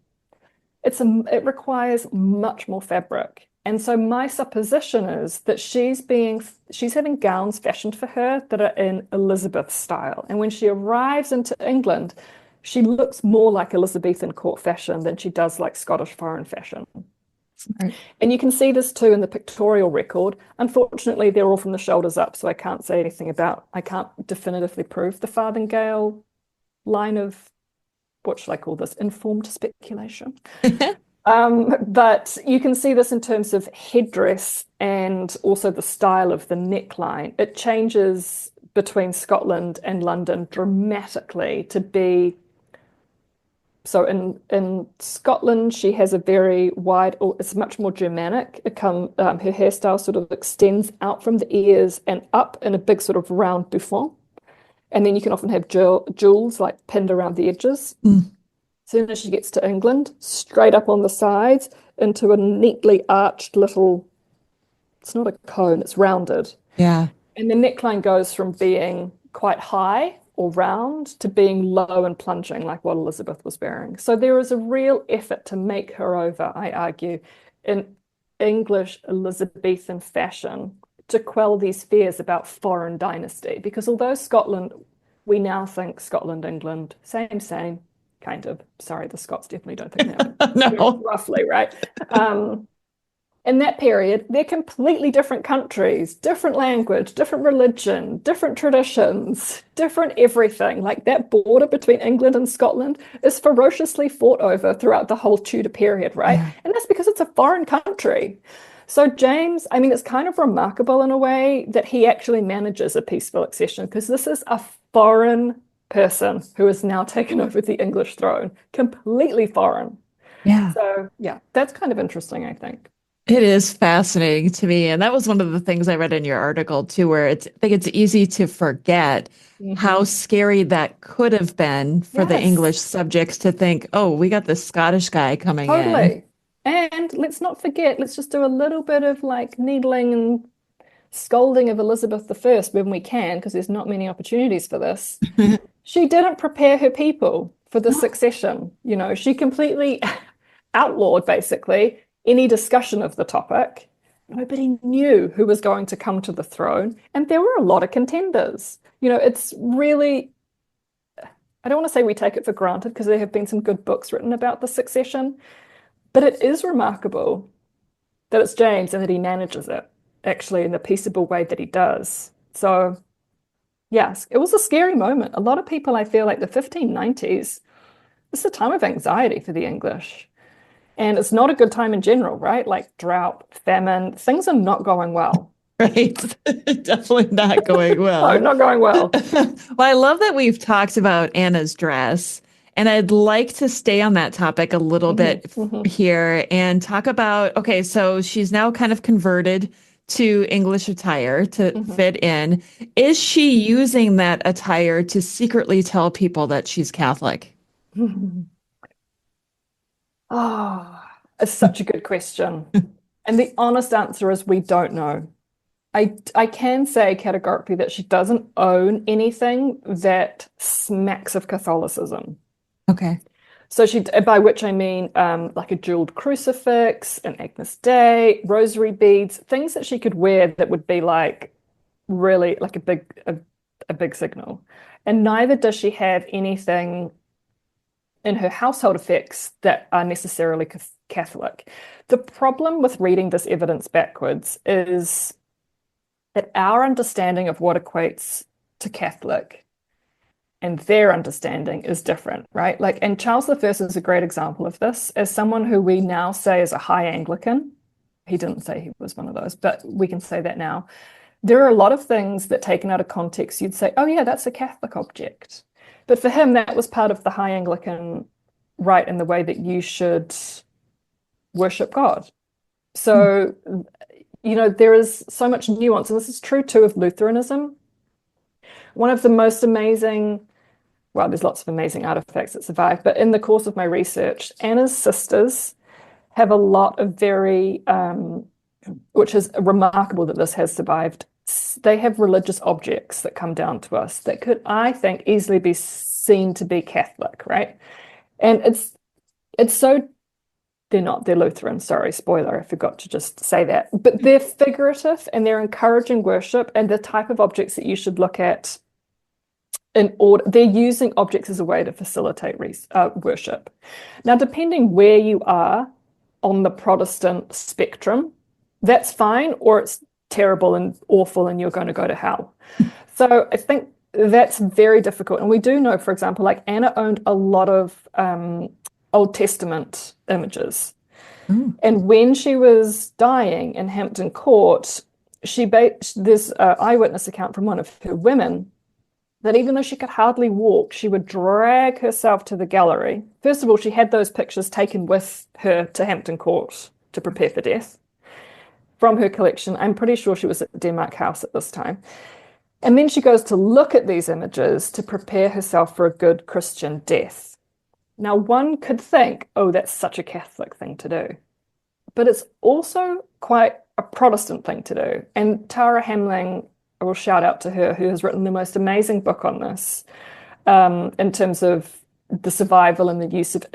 It requires much more fabric. And so my supposition is that she's having gowns fashioned for her that are in Elizabeth's style. And when she arrives into England, she looks more like Elizabethan court fashion than she does like Scottish foreign fashion. Right. And you can see this too in the pictorial record. Unfortunately, they're all from the shoulders up, so I can't definitively prove the farthingale line of, what should I call this, informed speculation. But you can see this in terms of headdress and also the style of the neckline. It changes between Scotland and London dramatically to be. So in Scotland, she has a very wide, or it's much more Germanic. Her hairstyle sort of extends out from the ears and up in a big sort of round bouffant. And then you can often have jewels like pinned around the edges. As soon as she gets to England, straight up on the sides into a neatly arched little, it's not a cone, it's rounded. Yeah. And the neckline goes from being quite high or round to being low and plunging, like what Elizabeth was wearing. So there is a real effort to make her over, I argue, in English Elizabethan fashion to quell these fears about foreign dynasty. Because although Scotland, we now think Scotland, England, same, kind of. Sorry, the Scots definitely don't think that. No. Roughly, right? In that period, they're completely different countries, different language, different religion, different traditions, different everything. Like that border between England and Scotland is ferociously fought over throughout the whole Tudor period, right? Yeah. And that's because it's a foreign country. So James, I mean, it's kind of remarkable in a way that he actually manages a peaceful accession because this is a foreign person who has now taken over the English throne, completely foreign. Yeah. So yeah, that's kind of interesting, I think. It is fascinating to me. And that was one of the things I read in your article too, where I think it's easy to forget how scary that could have been for the English Yes, subjects to think, oh, we got this Scottish guy coming in. totally. And let's not forget, let's just do a little bit of like needling and scolding of Elizabeth I when we can, because there's not many opportunities for this. She didn't prepare her people for the succession. You know, she completely outlawed basically any discussion of the topic. Nobody knew who was going to come to the throne, and there were a lot of contenders. You know, it's really, I don't want to say we take it for granted because there have been some good books written about the succession, but it is remarkable that it's James and that he manages it actually in the peaceable way that he does. So, yes, it was a scary moment. A lot of people, I feel like the 1590s, it's a time of anxiety for the English. And it's not a good time in general, right? Like drought, famine, things are not going well. Right. Definitely not going No, well. not going well. Well, I love that we've talked about Anna's dress, and I'd like to stay on that topic a little bit here and talk about, okay, so she's now kind of converted to English attire to fit in. Is she using that attire to secretly tell people that she's Catholic? Oh, it's such a good question. And the honest answer is we don't know. I can say categorically that she doesn't own anything that smacks of Catholicism. Okay. So she, by which I mean like a jeweled crucifix, an Agnus Dei, rosary beads, things that she could wear that would be like really like a big signal. And neither does she have anything in her household effects that are necessarily Catholic. The problem with reading this evidence backwards is that our understanding of what equates to Catholic and their understanding is different, right? Like, and Charles I is a great example of this as someone who we now say is a high Anglican. He didn't say he was one of those, but we can say that now. There are a lot of things that taken out of context, you'd say, oh yeah, that's a Catholic object. But for him, that was part of the high Anglican rite in the way that you should worship God. So, you know, there is so much nuance, and this is true too of Lutheranism. One of the most amazing, well, there's lots of amazing artifacts that survive, but in the course of my research, Anna's sisters have a lot of very, which is remarkable that this has survived. They have religious objects that come down to us that could, I think, easily be seen to be Catholic, right? And it's so, they're Lutheran, sorry, spoiler, I forgot to just say that. But they're figurative and they're encouraging worship and the type of objects that you should look at in order. They're using objects as a way to facilitate worship. Now, depending where you are on the Protestant spectrum, that's fine, or it's terrible and awful and you're going to go to hell. So I think that's very difficult. And we do know, for example, like Anna owned a lot of Old Testament images. And when she was dying in Hampton Court, there's an eyewitness account from one of her women that even though she could hardly walk, she would drag herself to the gallery. First of all, she had those pictures taken with her to Hampton Court to prepare for death from her collection. I'm pretty sure she was at Denmark House at this time. And then she goes to look at these images to prepare herself for a good Christian death. Now, one could think, oh, that's such a Catholic thing to do. But it's also quite a Protestant thing to do. And Tara Hamling I will shout out to her, who has written the most amazing book on this, in terms of the survival and the use of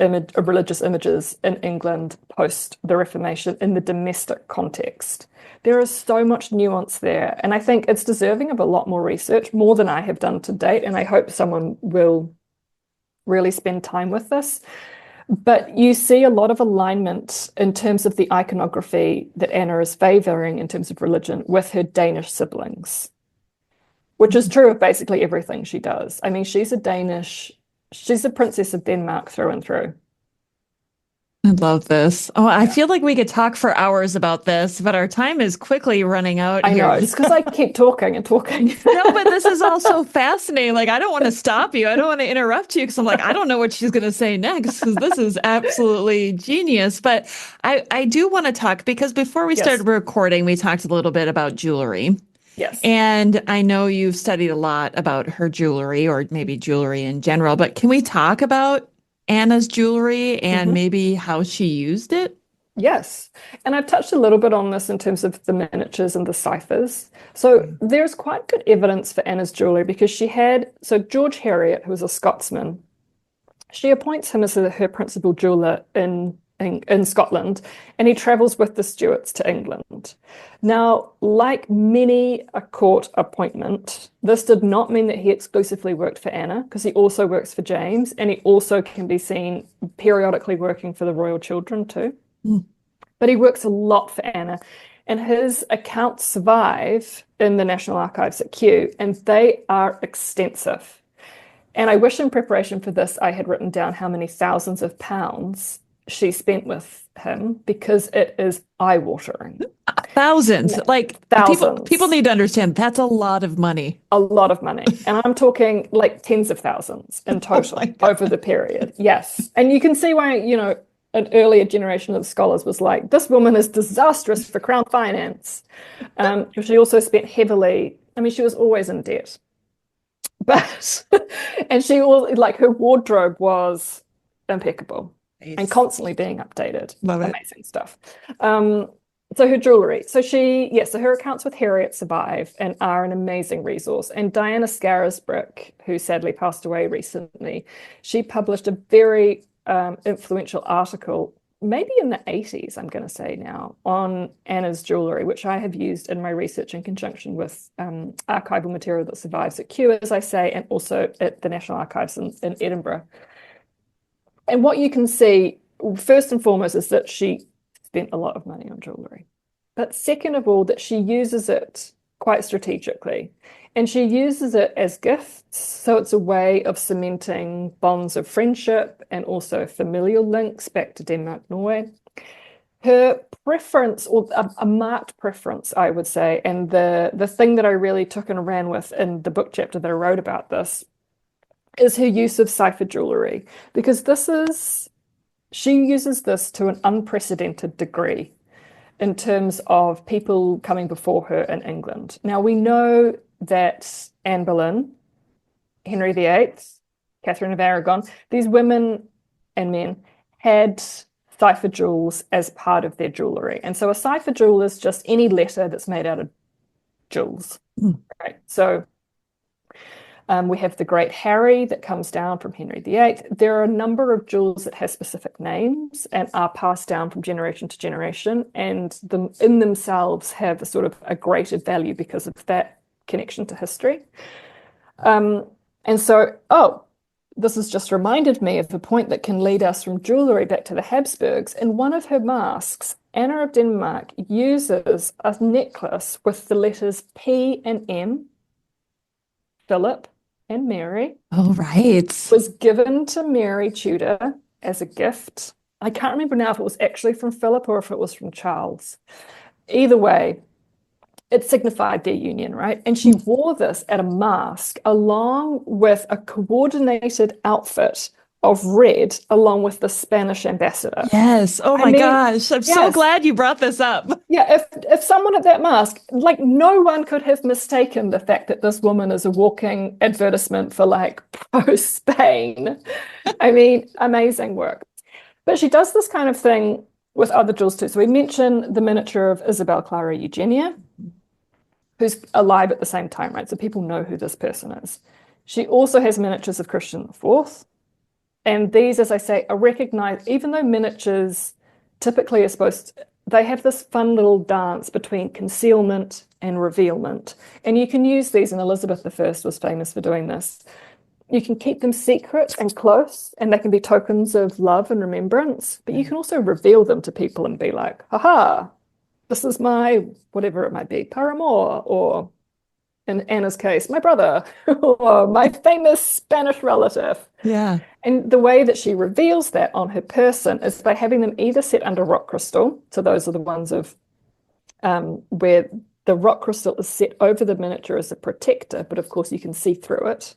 religious images in England post the Reformation in the domestic context. There is so much nuance there, and I think it's deserving of a lot more research, more than I have done to date, and I hope someone will really spend time with this. But you see a lot of alignment in terms of the iconography that Anna is favoring in terms of religion with her Danish siblings, which is true of basically everything she does. I mean, she's a princess of Denmark through and through. I love this. Oh, I feel like we could talk for hours about this, but our time is quickly running out I here. know, just because I keep talking and talking. No, but this is also fascinating. Like, I don't want to stop you. I don't want to interrupt you because I'm like, I don't know what she's going to say next, because this is absolutely genius. But I do want to talk, because before we started recording, we talked a little bit about jewelry. Yes. And I know you've studied a lot about her jewelry, or maybe jewelry in general, but can we talk about Anna's jewelry and maybe how she used it? Yes. And I've touched a little bit on this in terms of the miniatures and the ciphers. So there's quite good evidence for Anna's jewelry, because so George Heriot, who was a Scotsman, she appoints him as her principal jeweler in Scotland, and he travels with the Stuarts to England. Now, like many a court appointment, this did not mean that he exclusively worked for Anna, because he also works for James, and he also can be seen periodically working for the royal children too. But he works a lot for Anna, and his accounts survive in the National Archives at Kew, and they are extensive. And I wish in preparation for this I had written down how many thousands of pounds she spent with him, because it is eye-watering. Thousands. Like, thousands. People need to understand that's a lot of money. A lot of money. And I'm talking like tens of thousands in total over the period. Yes. And you can see why, an earlier generation of scholars was like, this woman is disastrous for Crown finance. She also spent heavily, she was always in debt. But, and her wardrobe was impeccable. Nice. And constantly being updated. Love it. Amazing stuff. So her jewelry. So her accounts with Heriot survive and are an amazing resource. And Diana Scarisbrick, who sadly passed away recently, she published a very influential article, maybe in the 80s, I'm going to say now, on Anna's jewelry, which I have used in my research in conjunction with archival material that survives at Kew, as I say, and also at the National Archives in Edinburgh. And what you can see, first and foremost, is that she spent a lot of money on jewelry. But second of all, that she uses it quite strategically. And she uses it as gifts. So it's a way of cementing bonds of friendship and also familial links back to Denmark, Norway. Her preference, or a marked preference, I would say, and the thing that I really took and ran with in the book chapter that I wrote about this, is her use of cipher jewelry, because she uses this to an unprecedented degree in terms of people coming before her in England. Now, we know that Anne Boleyn, Henry VIII, Catherine of Aragon, these women and men had cipher jewels as part of their jewelry. And so a cipher jewel is just any letter that's made out of jewels. Right? So we have the Great Harry that comes down from Henry VIII. There are a number of jewels that have specific names and are passed down from generation to generation, and in themselves have a sort of a greater value because of that connection to history. This has just reminded me of a point that can lead us from jewelry back to the Habsburgs. In one of her masks, Anna of Denmark uses a necklace with the letters P and M, Philip and Mary. Oh, right. Was given to Mary Tudor as a gift. I can't remember now if it was actually from Philip or if it was from Charles. Either way, it signified their union, right? And she wore this at a masque along with a coordinated outfit of red along with the Spanish ambassador. Yes. Oh my gosh. I'm so glad you brought this up. Yeah. If someone at that masque, like no one could have mistaken the fact that this woman is a walking advertisement for like pro-Spain. I mean, amazing work. But she does this kind of thing with other jewels too. So we mentioned the miniature of Isabel Clara Eugenia. who's alive at the same time, right? So people know who this person is. She also has miniatures of Christian IV. And these, as I say, are recognized, even though miniatures typically are they have this fun little dance between concealment and revealment. And you can use these, and Elizabeth I was famous for doing this. You can keep them secret and close, and they can be tokens of love and remembrance, but you can also reveal them to people and be like, haha, this is my, whatever it might be, paramour, or in Anna's case, my brother, or my famous Spanish relative. Yeah. And the way that she reveals that on her person is by having them either set under rock crystal. So those are the ones of where the rock crystal is set over the miniature as a protector, but of course you can see through it.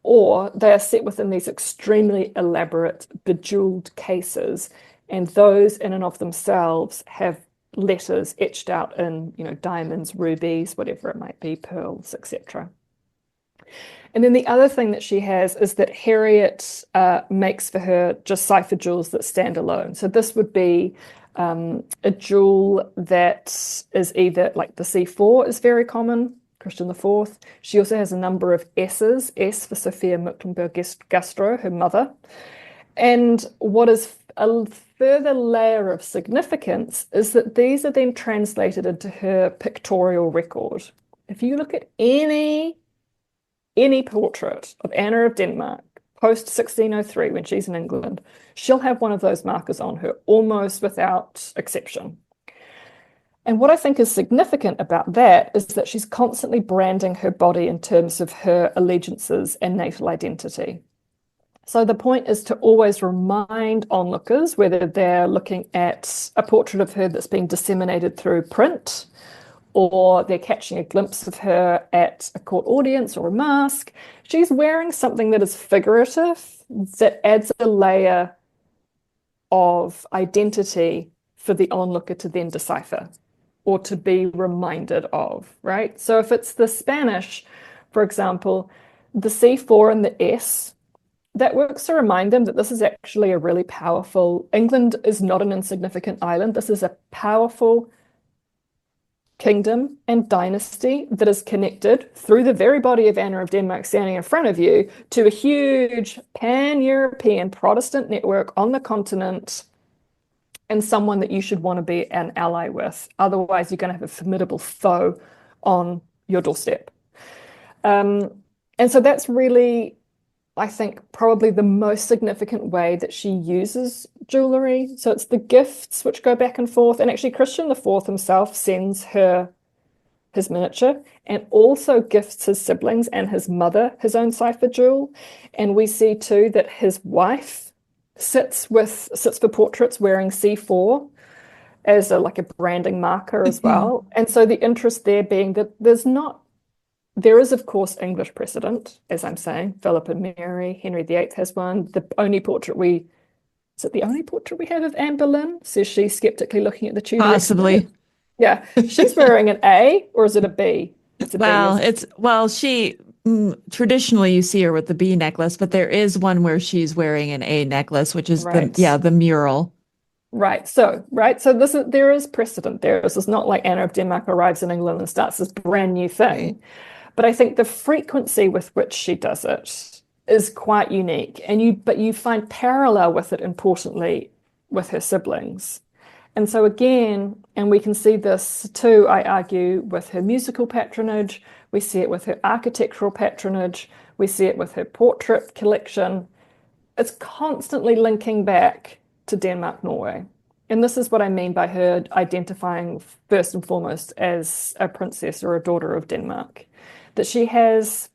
Or they are set within these extremely elaborate bejeweled cases, and those in and of themselves have letters etched out in, diamonds, rubies, whatever it might be, pearls, etc. And then the other thing that she has is that Harriet makes for her just cipher jewels that stand alone. So this would be a jewel that is either like the C4 is very common, Christian IV. She also has a number of S's, S for Sophia Mecklenburg-Güstrow, her mother. And what is a further layer of significance is that these are then translated into her pictorial record. If you look at any portrait of Anna of Denmark post 1603 when she's in England, she'll have one of those markers on her almost without exception. And what I think is significant about that is that she's constantly branding her body in terms of her allegiances and natal identity. So the point is to always remind onlookers, whether they're looking at a portrait of her that's being disseminated through print, or they're catching a glimpse of her at a court audience or a masque, she's wearing something that is figurative, that adds a layer of identity for the onlooker to then decipher or to be reminded of, right? So if it's the Spanish, for example, the C4 and the S, that works to remind them that this is actually a really powerful, England is not an insignificant island. This is a powerful kingdom and dynasty that is connected through the very body of Anna of Denmark standing in front of you to a huge pan-European Protestant network on the continent, and someone that you should want to be an ally with. Otherwise, you're going to have a formidable foe on your doorstep. And so that's really, I think, probably the most significant way that she uses jewelry. So it's the gifts which go back and forth. And actually, Christian IV himself sends her his miniature and also gifts his siblings and his mother his own cipher jewel. And we see too that his wife sits for portraits wearing C4 as like a branding marker as well. And so the interest there being that there is, of course, English precedent, as I'm saying. Philip and Mary, Henry VIII has one. The only portrait we have of Anne Boleyn? Says she, skeptically looking at the Tudor. Possibly. Yeah. She's wearing an A, or is it a B? It's a B. She traditionally you see her with the B necklace, but there is one where she's wearing an A necklace, which is the mural. Right. So there is precedent there. This is not like Anna of Denmark arrives in England and starts this brand new thing. Right. But I think the frequency with which she does it is quite unique. But you find parallel with it, importantly, with her siblings. And so again, and we can see this too, I argue, with her musical patronage. We see it with her architectural patronage. We see it with her portrait collection. It's constantly linking back to Denmark, Norway. And this is what I mean by her identifying first and foremost as a princess or a daughter of Denmark. That she's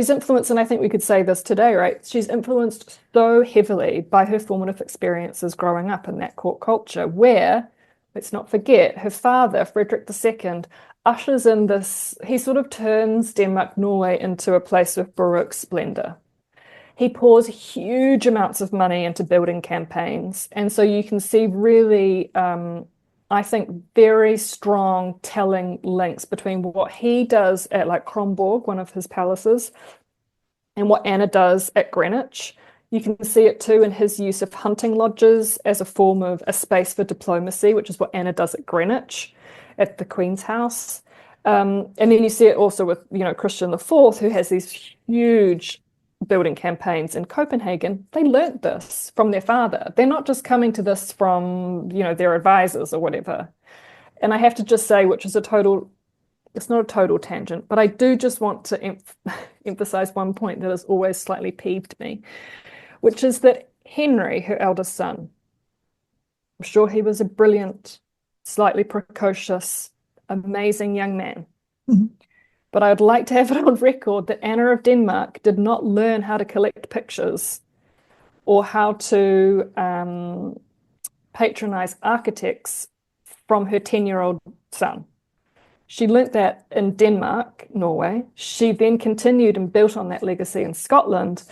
influenced, and I think we could say this today, right? She's influenced so heavily by her formative experiences growing up in that court culture where, let's not forget, her father, Frederick II, ushers in this, he sort of turns Denmark, Norway into a place of Baroque splendor. He pours huge amounts of money into building campaigns. And so you can see really, I think, very strong telling links between what he does at like Kronborg, one of his palaces, and what Anna does at Greenwich. You can see it too in his use of hunting lodges as a form of a space for diplomacy, which is what Anna does at Greenwich, at the Queen's house. And then you see it also with, Christian IV, who has these huge building campaigns in Copenhagen. They learnt this from their father. They're not just coming to this from, their advisors or whatever. And I have to just say, which is it's not a total tangent, but I do just want to emphasize one point that has always slightly peeved me, which is that Henry, her eldest son, I'm sure he was a brilliant, slightly precocious, amazing young man. Mhm. But I would like to have it on record that Anna of Denmark did not learn how to collect pictures or how to patronize architects from her 10-year-old son. She learnt that in Denmark, Norway. She then continued and built on that legacy in Scotland,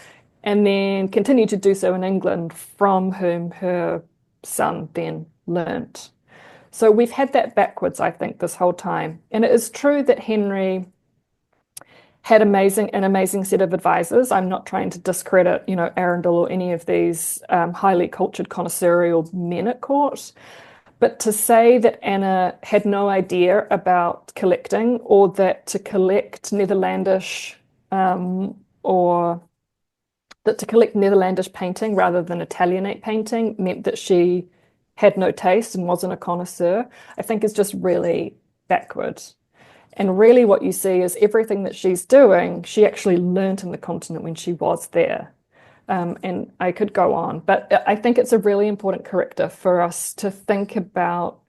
and then continued to do so in England, from whom her son then learnt. So we've had that backwards, I think, this whole time. And it is true that Henry had an amazing set of advisors. I'm not trying to discredit, Arundel or any of these highly cultured connoisseurial men at court. But to say that Anna had no idea about collecting, or that to collect Netherlandish painting rather than Italianate painting meant that she had no taste and wasn't a connoisseur, I think is just really backward. And really what you see is everything that she's doing, she actually learnt in the continent when she was there. And I could go on, but I think it's a really important corrector for us to think about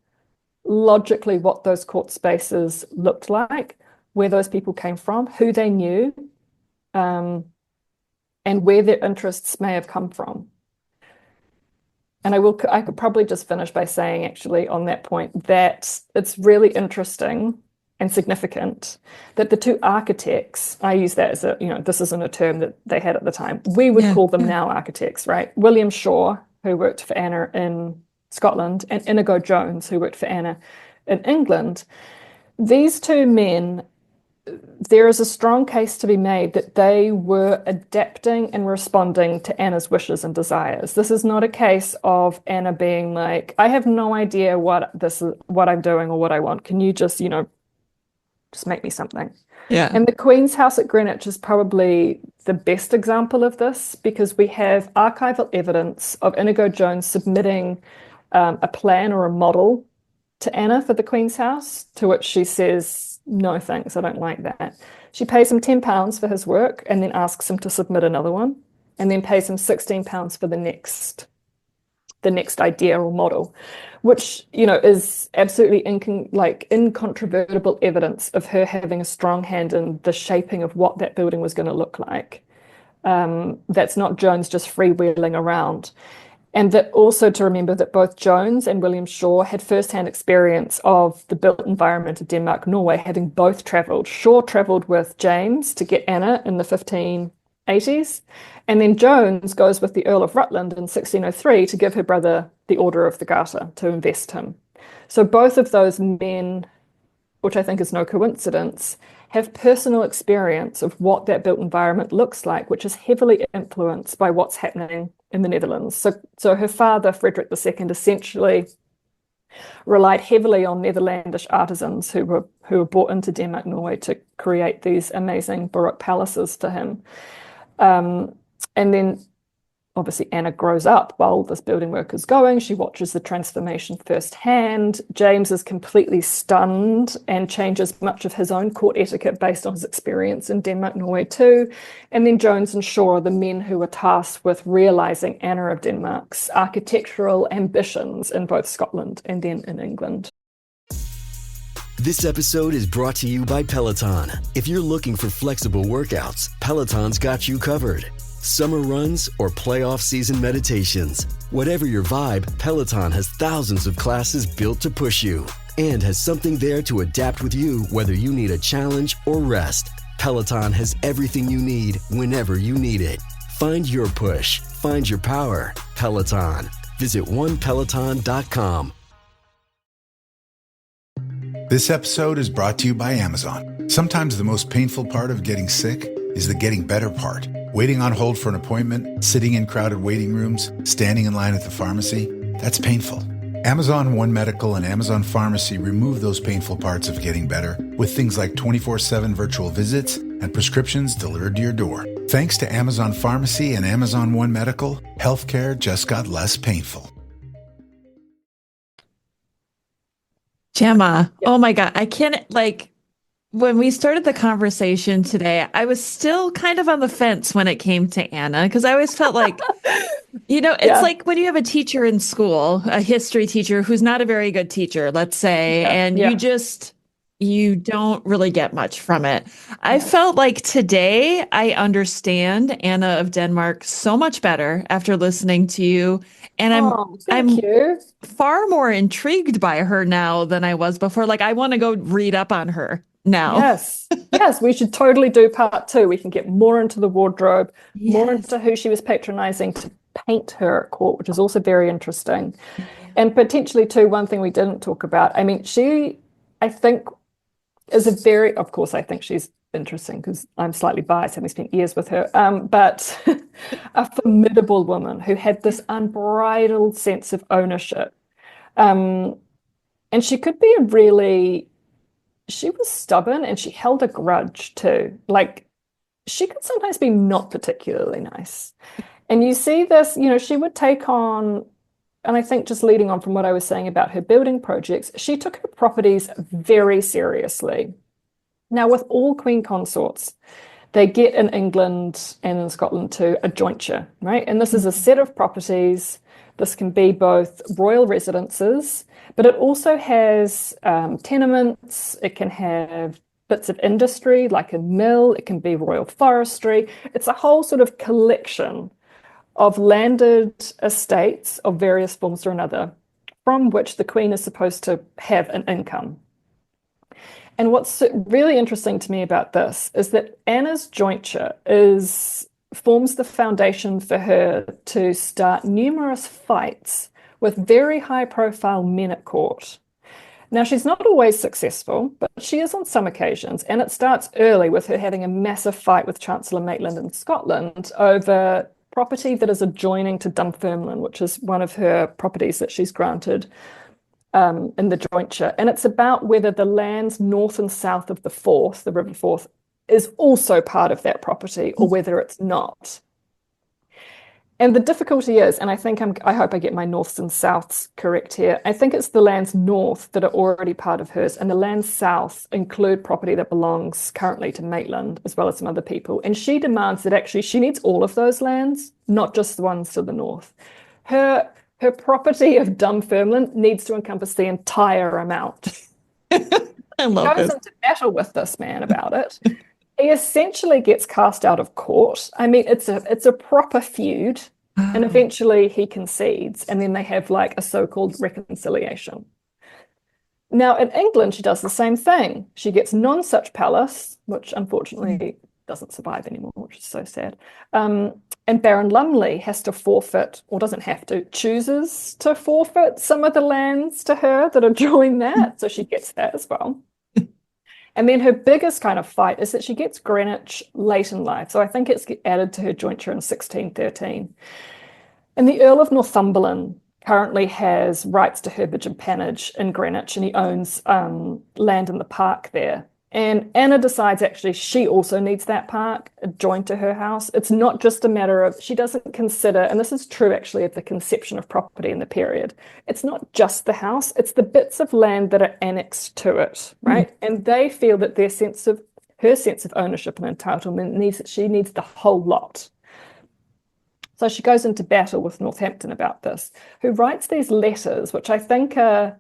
logically what those court spaces looked like, where those people came from, who they knew, and where their interests may have come from. And I could probably just finish by saying, actually, on that point, that it's really interesting and significant that the two architects, I use that as this isn't a term that they had at the time. We would call them now architects, right? William Shaw, who worked for Anna in Scotland, and Inigo Jones, who worked for Anna in England. These two men, there is a strong case to be made that they were adapting and responding to Anna's wishes and desires. This is not a case of Anna being like, I have no idea what I'm doing or what I want. Can you just make me something? Yeah. And the Queen's House at Greenwich is probably the best example of this, because we have archival evidence of Inigo Jones submitting a plan or a model to Anna for the Queen's House, to which she says, no thanks, I don't like that. She pays him £10 for his work and then asks him to submit another one, and then pays him £16 for the next idea or model, which is absolutely incontrovertible evidence of her having a strong hand in the shaping of what that building was going to look like. That's not Jones just freewheeling around. And that also to remember that both Jones and William Shaw had first-hand experience of the built environment of Denmark, Norway, having both travelled. Shaw travelled with James to get Anna in the 1580s, and then Jones goes with the Earl of Rutland in 1603 to give her brother the Order of the Garter, to invest him. So both of those men, which I think is no coincidence, have personal experience of what that built environment looks like, which is heavily influenced by what's happening in the Netherlands. So her father, Frederick II, essentially relied heavily on Netherlandish artisans who were brought into Denmark, Norway to create these amazing Baroque palaces for him. And then obviously Anna grows up while this building work is going. She watches the transformation firsthand. James is completely stunned and changes much of his own court etiquette based on his experience in Denmark, Norway too. And then Jones and Shaw are the men who are tasked with realizing Anna of Denmark's architectural ambitions in both Scotland and then in England. This episode is brought to you by Peloton. If you're looking for flexible workouts, Peloton's got you covered. Summer runs or playoff season meditations. Whatever your vibe, Peloton has thousands of classes built to push you and has something there to adapt with you, whether you need a challenge or rest. Peloton has everything you need whenever you need it. Find your push. Find your power. Peloton. Visit onepeloton.com. This episode is brought to you by Amazon. Sometimes the most painful part of getting sick is the getting better part. Waiting on hold for an appointment, sitting in crowded waiting rooms, standing in line at the pharmacy, that's painful. Amazon One Medical and Amazon Pharmacy remove those painful parts of getting better with things like 24/7 virtual visits and prescriptions delivered to your door. Thanks to Amazon Pharmacy and Amazon One Medical, healthcare just got less painful. Gemma, oh my God, I can't when we started the conversation today, I was still kind of on the fence when it came to Anna because I always felt like, it's like when you have a teacher in school, a history teacher who's not a very good teacher, let's say, and you don't really get much from it. I felt like today I understand Anna of Denmark so much better after listening to you. And I'm far more intrigued by her now than I was before. Like I want to go read up on her now. Yes, we should totally do part 2. We can get more into the wardrobe, more into who she was patronizing to paint her at court, which is also very interesting. And potentially too, one thing we didn't talk about, I mean, I think of course, I think she's interesting because I'm slightly biased, having spent years with her, but a formidable woman who had this unbridled sense of ownership. And she could be she was stubborn and she held a grudge too. Like she could sometimes be not particularly nice. And you see this, she would take on, and I think just leading on from what I was saying about her building projects, she took her properties very seriously. Now, with all queen consorts, they get in England and in Scotland too a jointure, right? And this is a set of properties. This can be both royal residences, but it also has tenements. It can have bits of industry like a mill. It can be royal forestry. It's a whole sort of collection of landed estates of various forms or another from which the queen is supposed to have an income. And what's really interesting to me about this is that Anna's jointure forms the foundation for her to start numerous fights with very high-profile men at court. Now, she's not always successful, but she is on some occasions, and it starts early with her having a massive fight with Chancellor Maitland in Scotland over property that is adjoining to Dunfermline, which is one of her properties that she's granted in the jointure. And it's about whether the lands north and south of the Forth, the River Forth, is also part of that property or whether it's not. And the difficulty is, and I hope I get my norths and souths correct here, I think it's the lands north that are already part of hers, and the lands south include property that belongs currently to Maitland, as well as some other people. And she demands that actually she needs all of those lands, not just the ones to the north. Her property of Dunfermline needs to encompass the entire amount. I love goes this. into battle with this man about it. He essentially gets cast out of court. I mean, it's a proper feud, and eventually he concedes, and then they have like a so-called reconciliation. Now, in England, she does the same thing. She gets Nonsuch Palace, which unfortunately doesn't survive anymore, which is so sad. And Baron Lumley has to forfeit, or doesn't have to, chooses to forfeit some of the lands to her that adjoin that, so she gets that as well. And then her biggest kind of fight is that she gets Greenwich late in life. So I think it's added to her jointure in 1613. And the Earl of Northumberland currently has rights to herbage and pannage in Greenwich, and he owns land in the park there. And Anna decides actually she also needs that park joined to her house. It's not just a matter of, she doesn't consider, and this is true actually of the conception of property in the period, it's not just the house, it's the bits of land that are annexed to it, right? And they feel that her sense of ownership and entitlement she needs the whole lot. So she goes into battle with Northampton about this, who writes these letters, which I think are,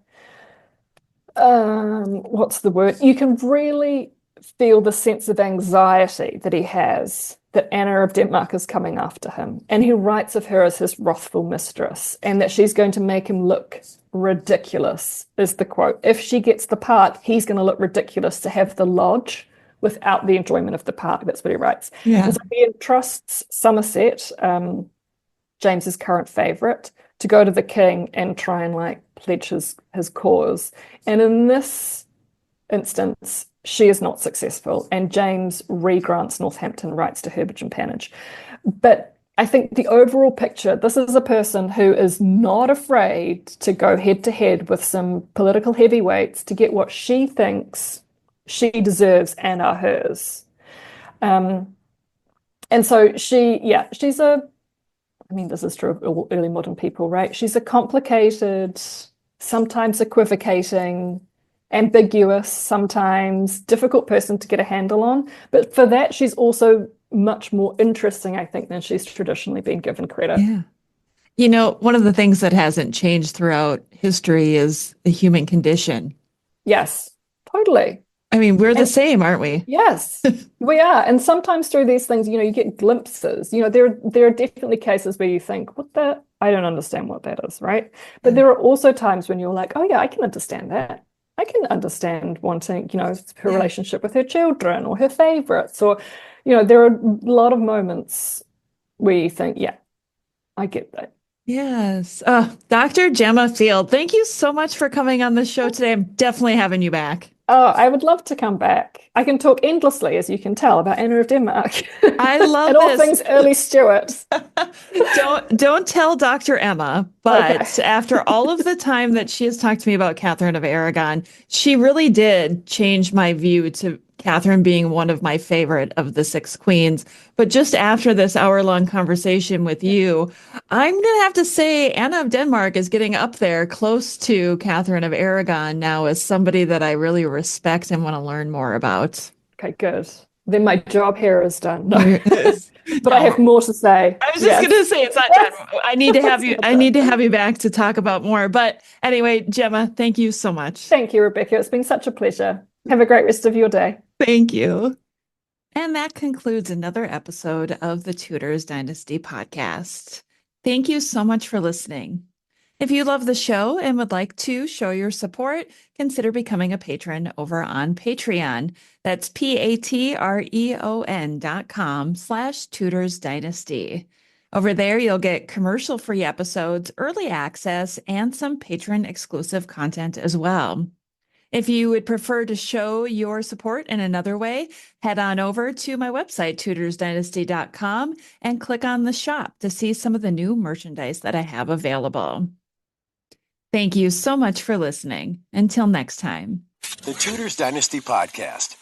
what's the word? You can really feel the sense of anxiety that he has, that Anna of Denmark is coming after him. And he writes of her as his wrathful mistress, and that she's going to make him look ridiculous, is the quote. If she gets the park, he's going to look ridiculous to have the lodge without the enjoyment of the park. That's what he writes. Yeah. And so he entrusts Somerset, James's current favourite, to go to the king and try and like pledge his cause. And in this instance, she is not successful, and James re-grants Northampton rights to herbage and pannage. But I think the overall picture, this is a person who is not afraid to go head to head with some political heavyweights to get what she thinks she deserves and are hers. And so she's I mean, this is true of all early modern people, right? She's a complicated, sometimes equivocating, ambiguous, sometimes difficult person to get a handle on. But for that, she's also much more interesting, I think, than she's traditionally been given credit. Yeah. You know, one of the things that hasn't changed throughout history is the human condition. Yes, totally. I mean, we're the same, aren't we? Yes, we are. And sometimes through these things, you get glimpses. There are definitely cases where you think, I don't understand what that is, right? But there are also times when you're like, oh yeah, I can understand that. I can understand wanting, her relationship with her children or her favorites, or, there are a lot of moments where you think, yeah, I get that. Yes. Dr. Jemma Field, thank you so much for coming on the show today. I'm definitely having you back. Oh, I would love to come back. I can talk endlessly, as you can tell, about Anna of Denmark. I love and all things early Stuart. Don't tell Dr. Emma, but after all of the time that she has talked to me about Catherine of Aragon, she really did change my view to Catherine being one of my favorite of the six queens. But just after this hour-long conversation with you, I'm going to have to say Anna of Denmark is getting up there close to Catherine of Aragon now as somebody that I really respect and want to learn more about. Okay, good. Then my job here is done. No. But I have more to say. I was just going to say it's not done. I need to have you. I need to have you back to talk about more. But anyway, Jemma, thank you so much. Thank you, Rebecca. It's been such a pleasure. Have a great rest of your day. Thank you. And that concludes another episode of the Tudors Dynasty podcast. Thank you so much for listening. If you love the show and would like to show your support, consider becoming a patron over on Patreon. That's patreon.com/Tudors Dynasty. Over there, you'll get commercial-free episodes, early access, and some patron-exclusive content as well. If you would prefer to show your support in another way, head on over to my website, tudorsdynasty.com, and click on the shop to see some of the new merchandise that I have available. Thank you so much for listening. Until next time. The Tudors Dynasty Podcast.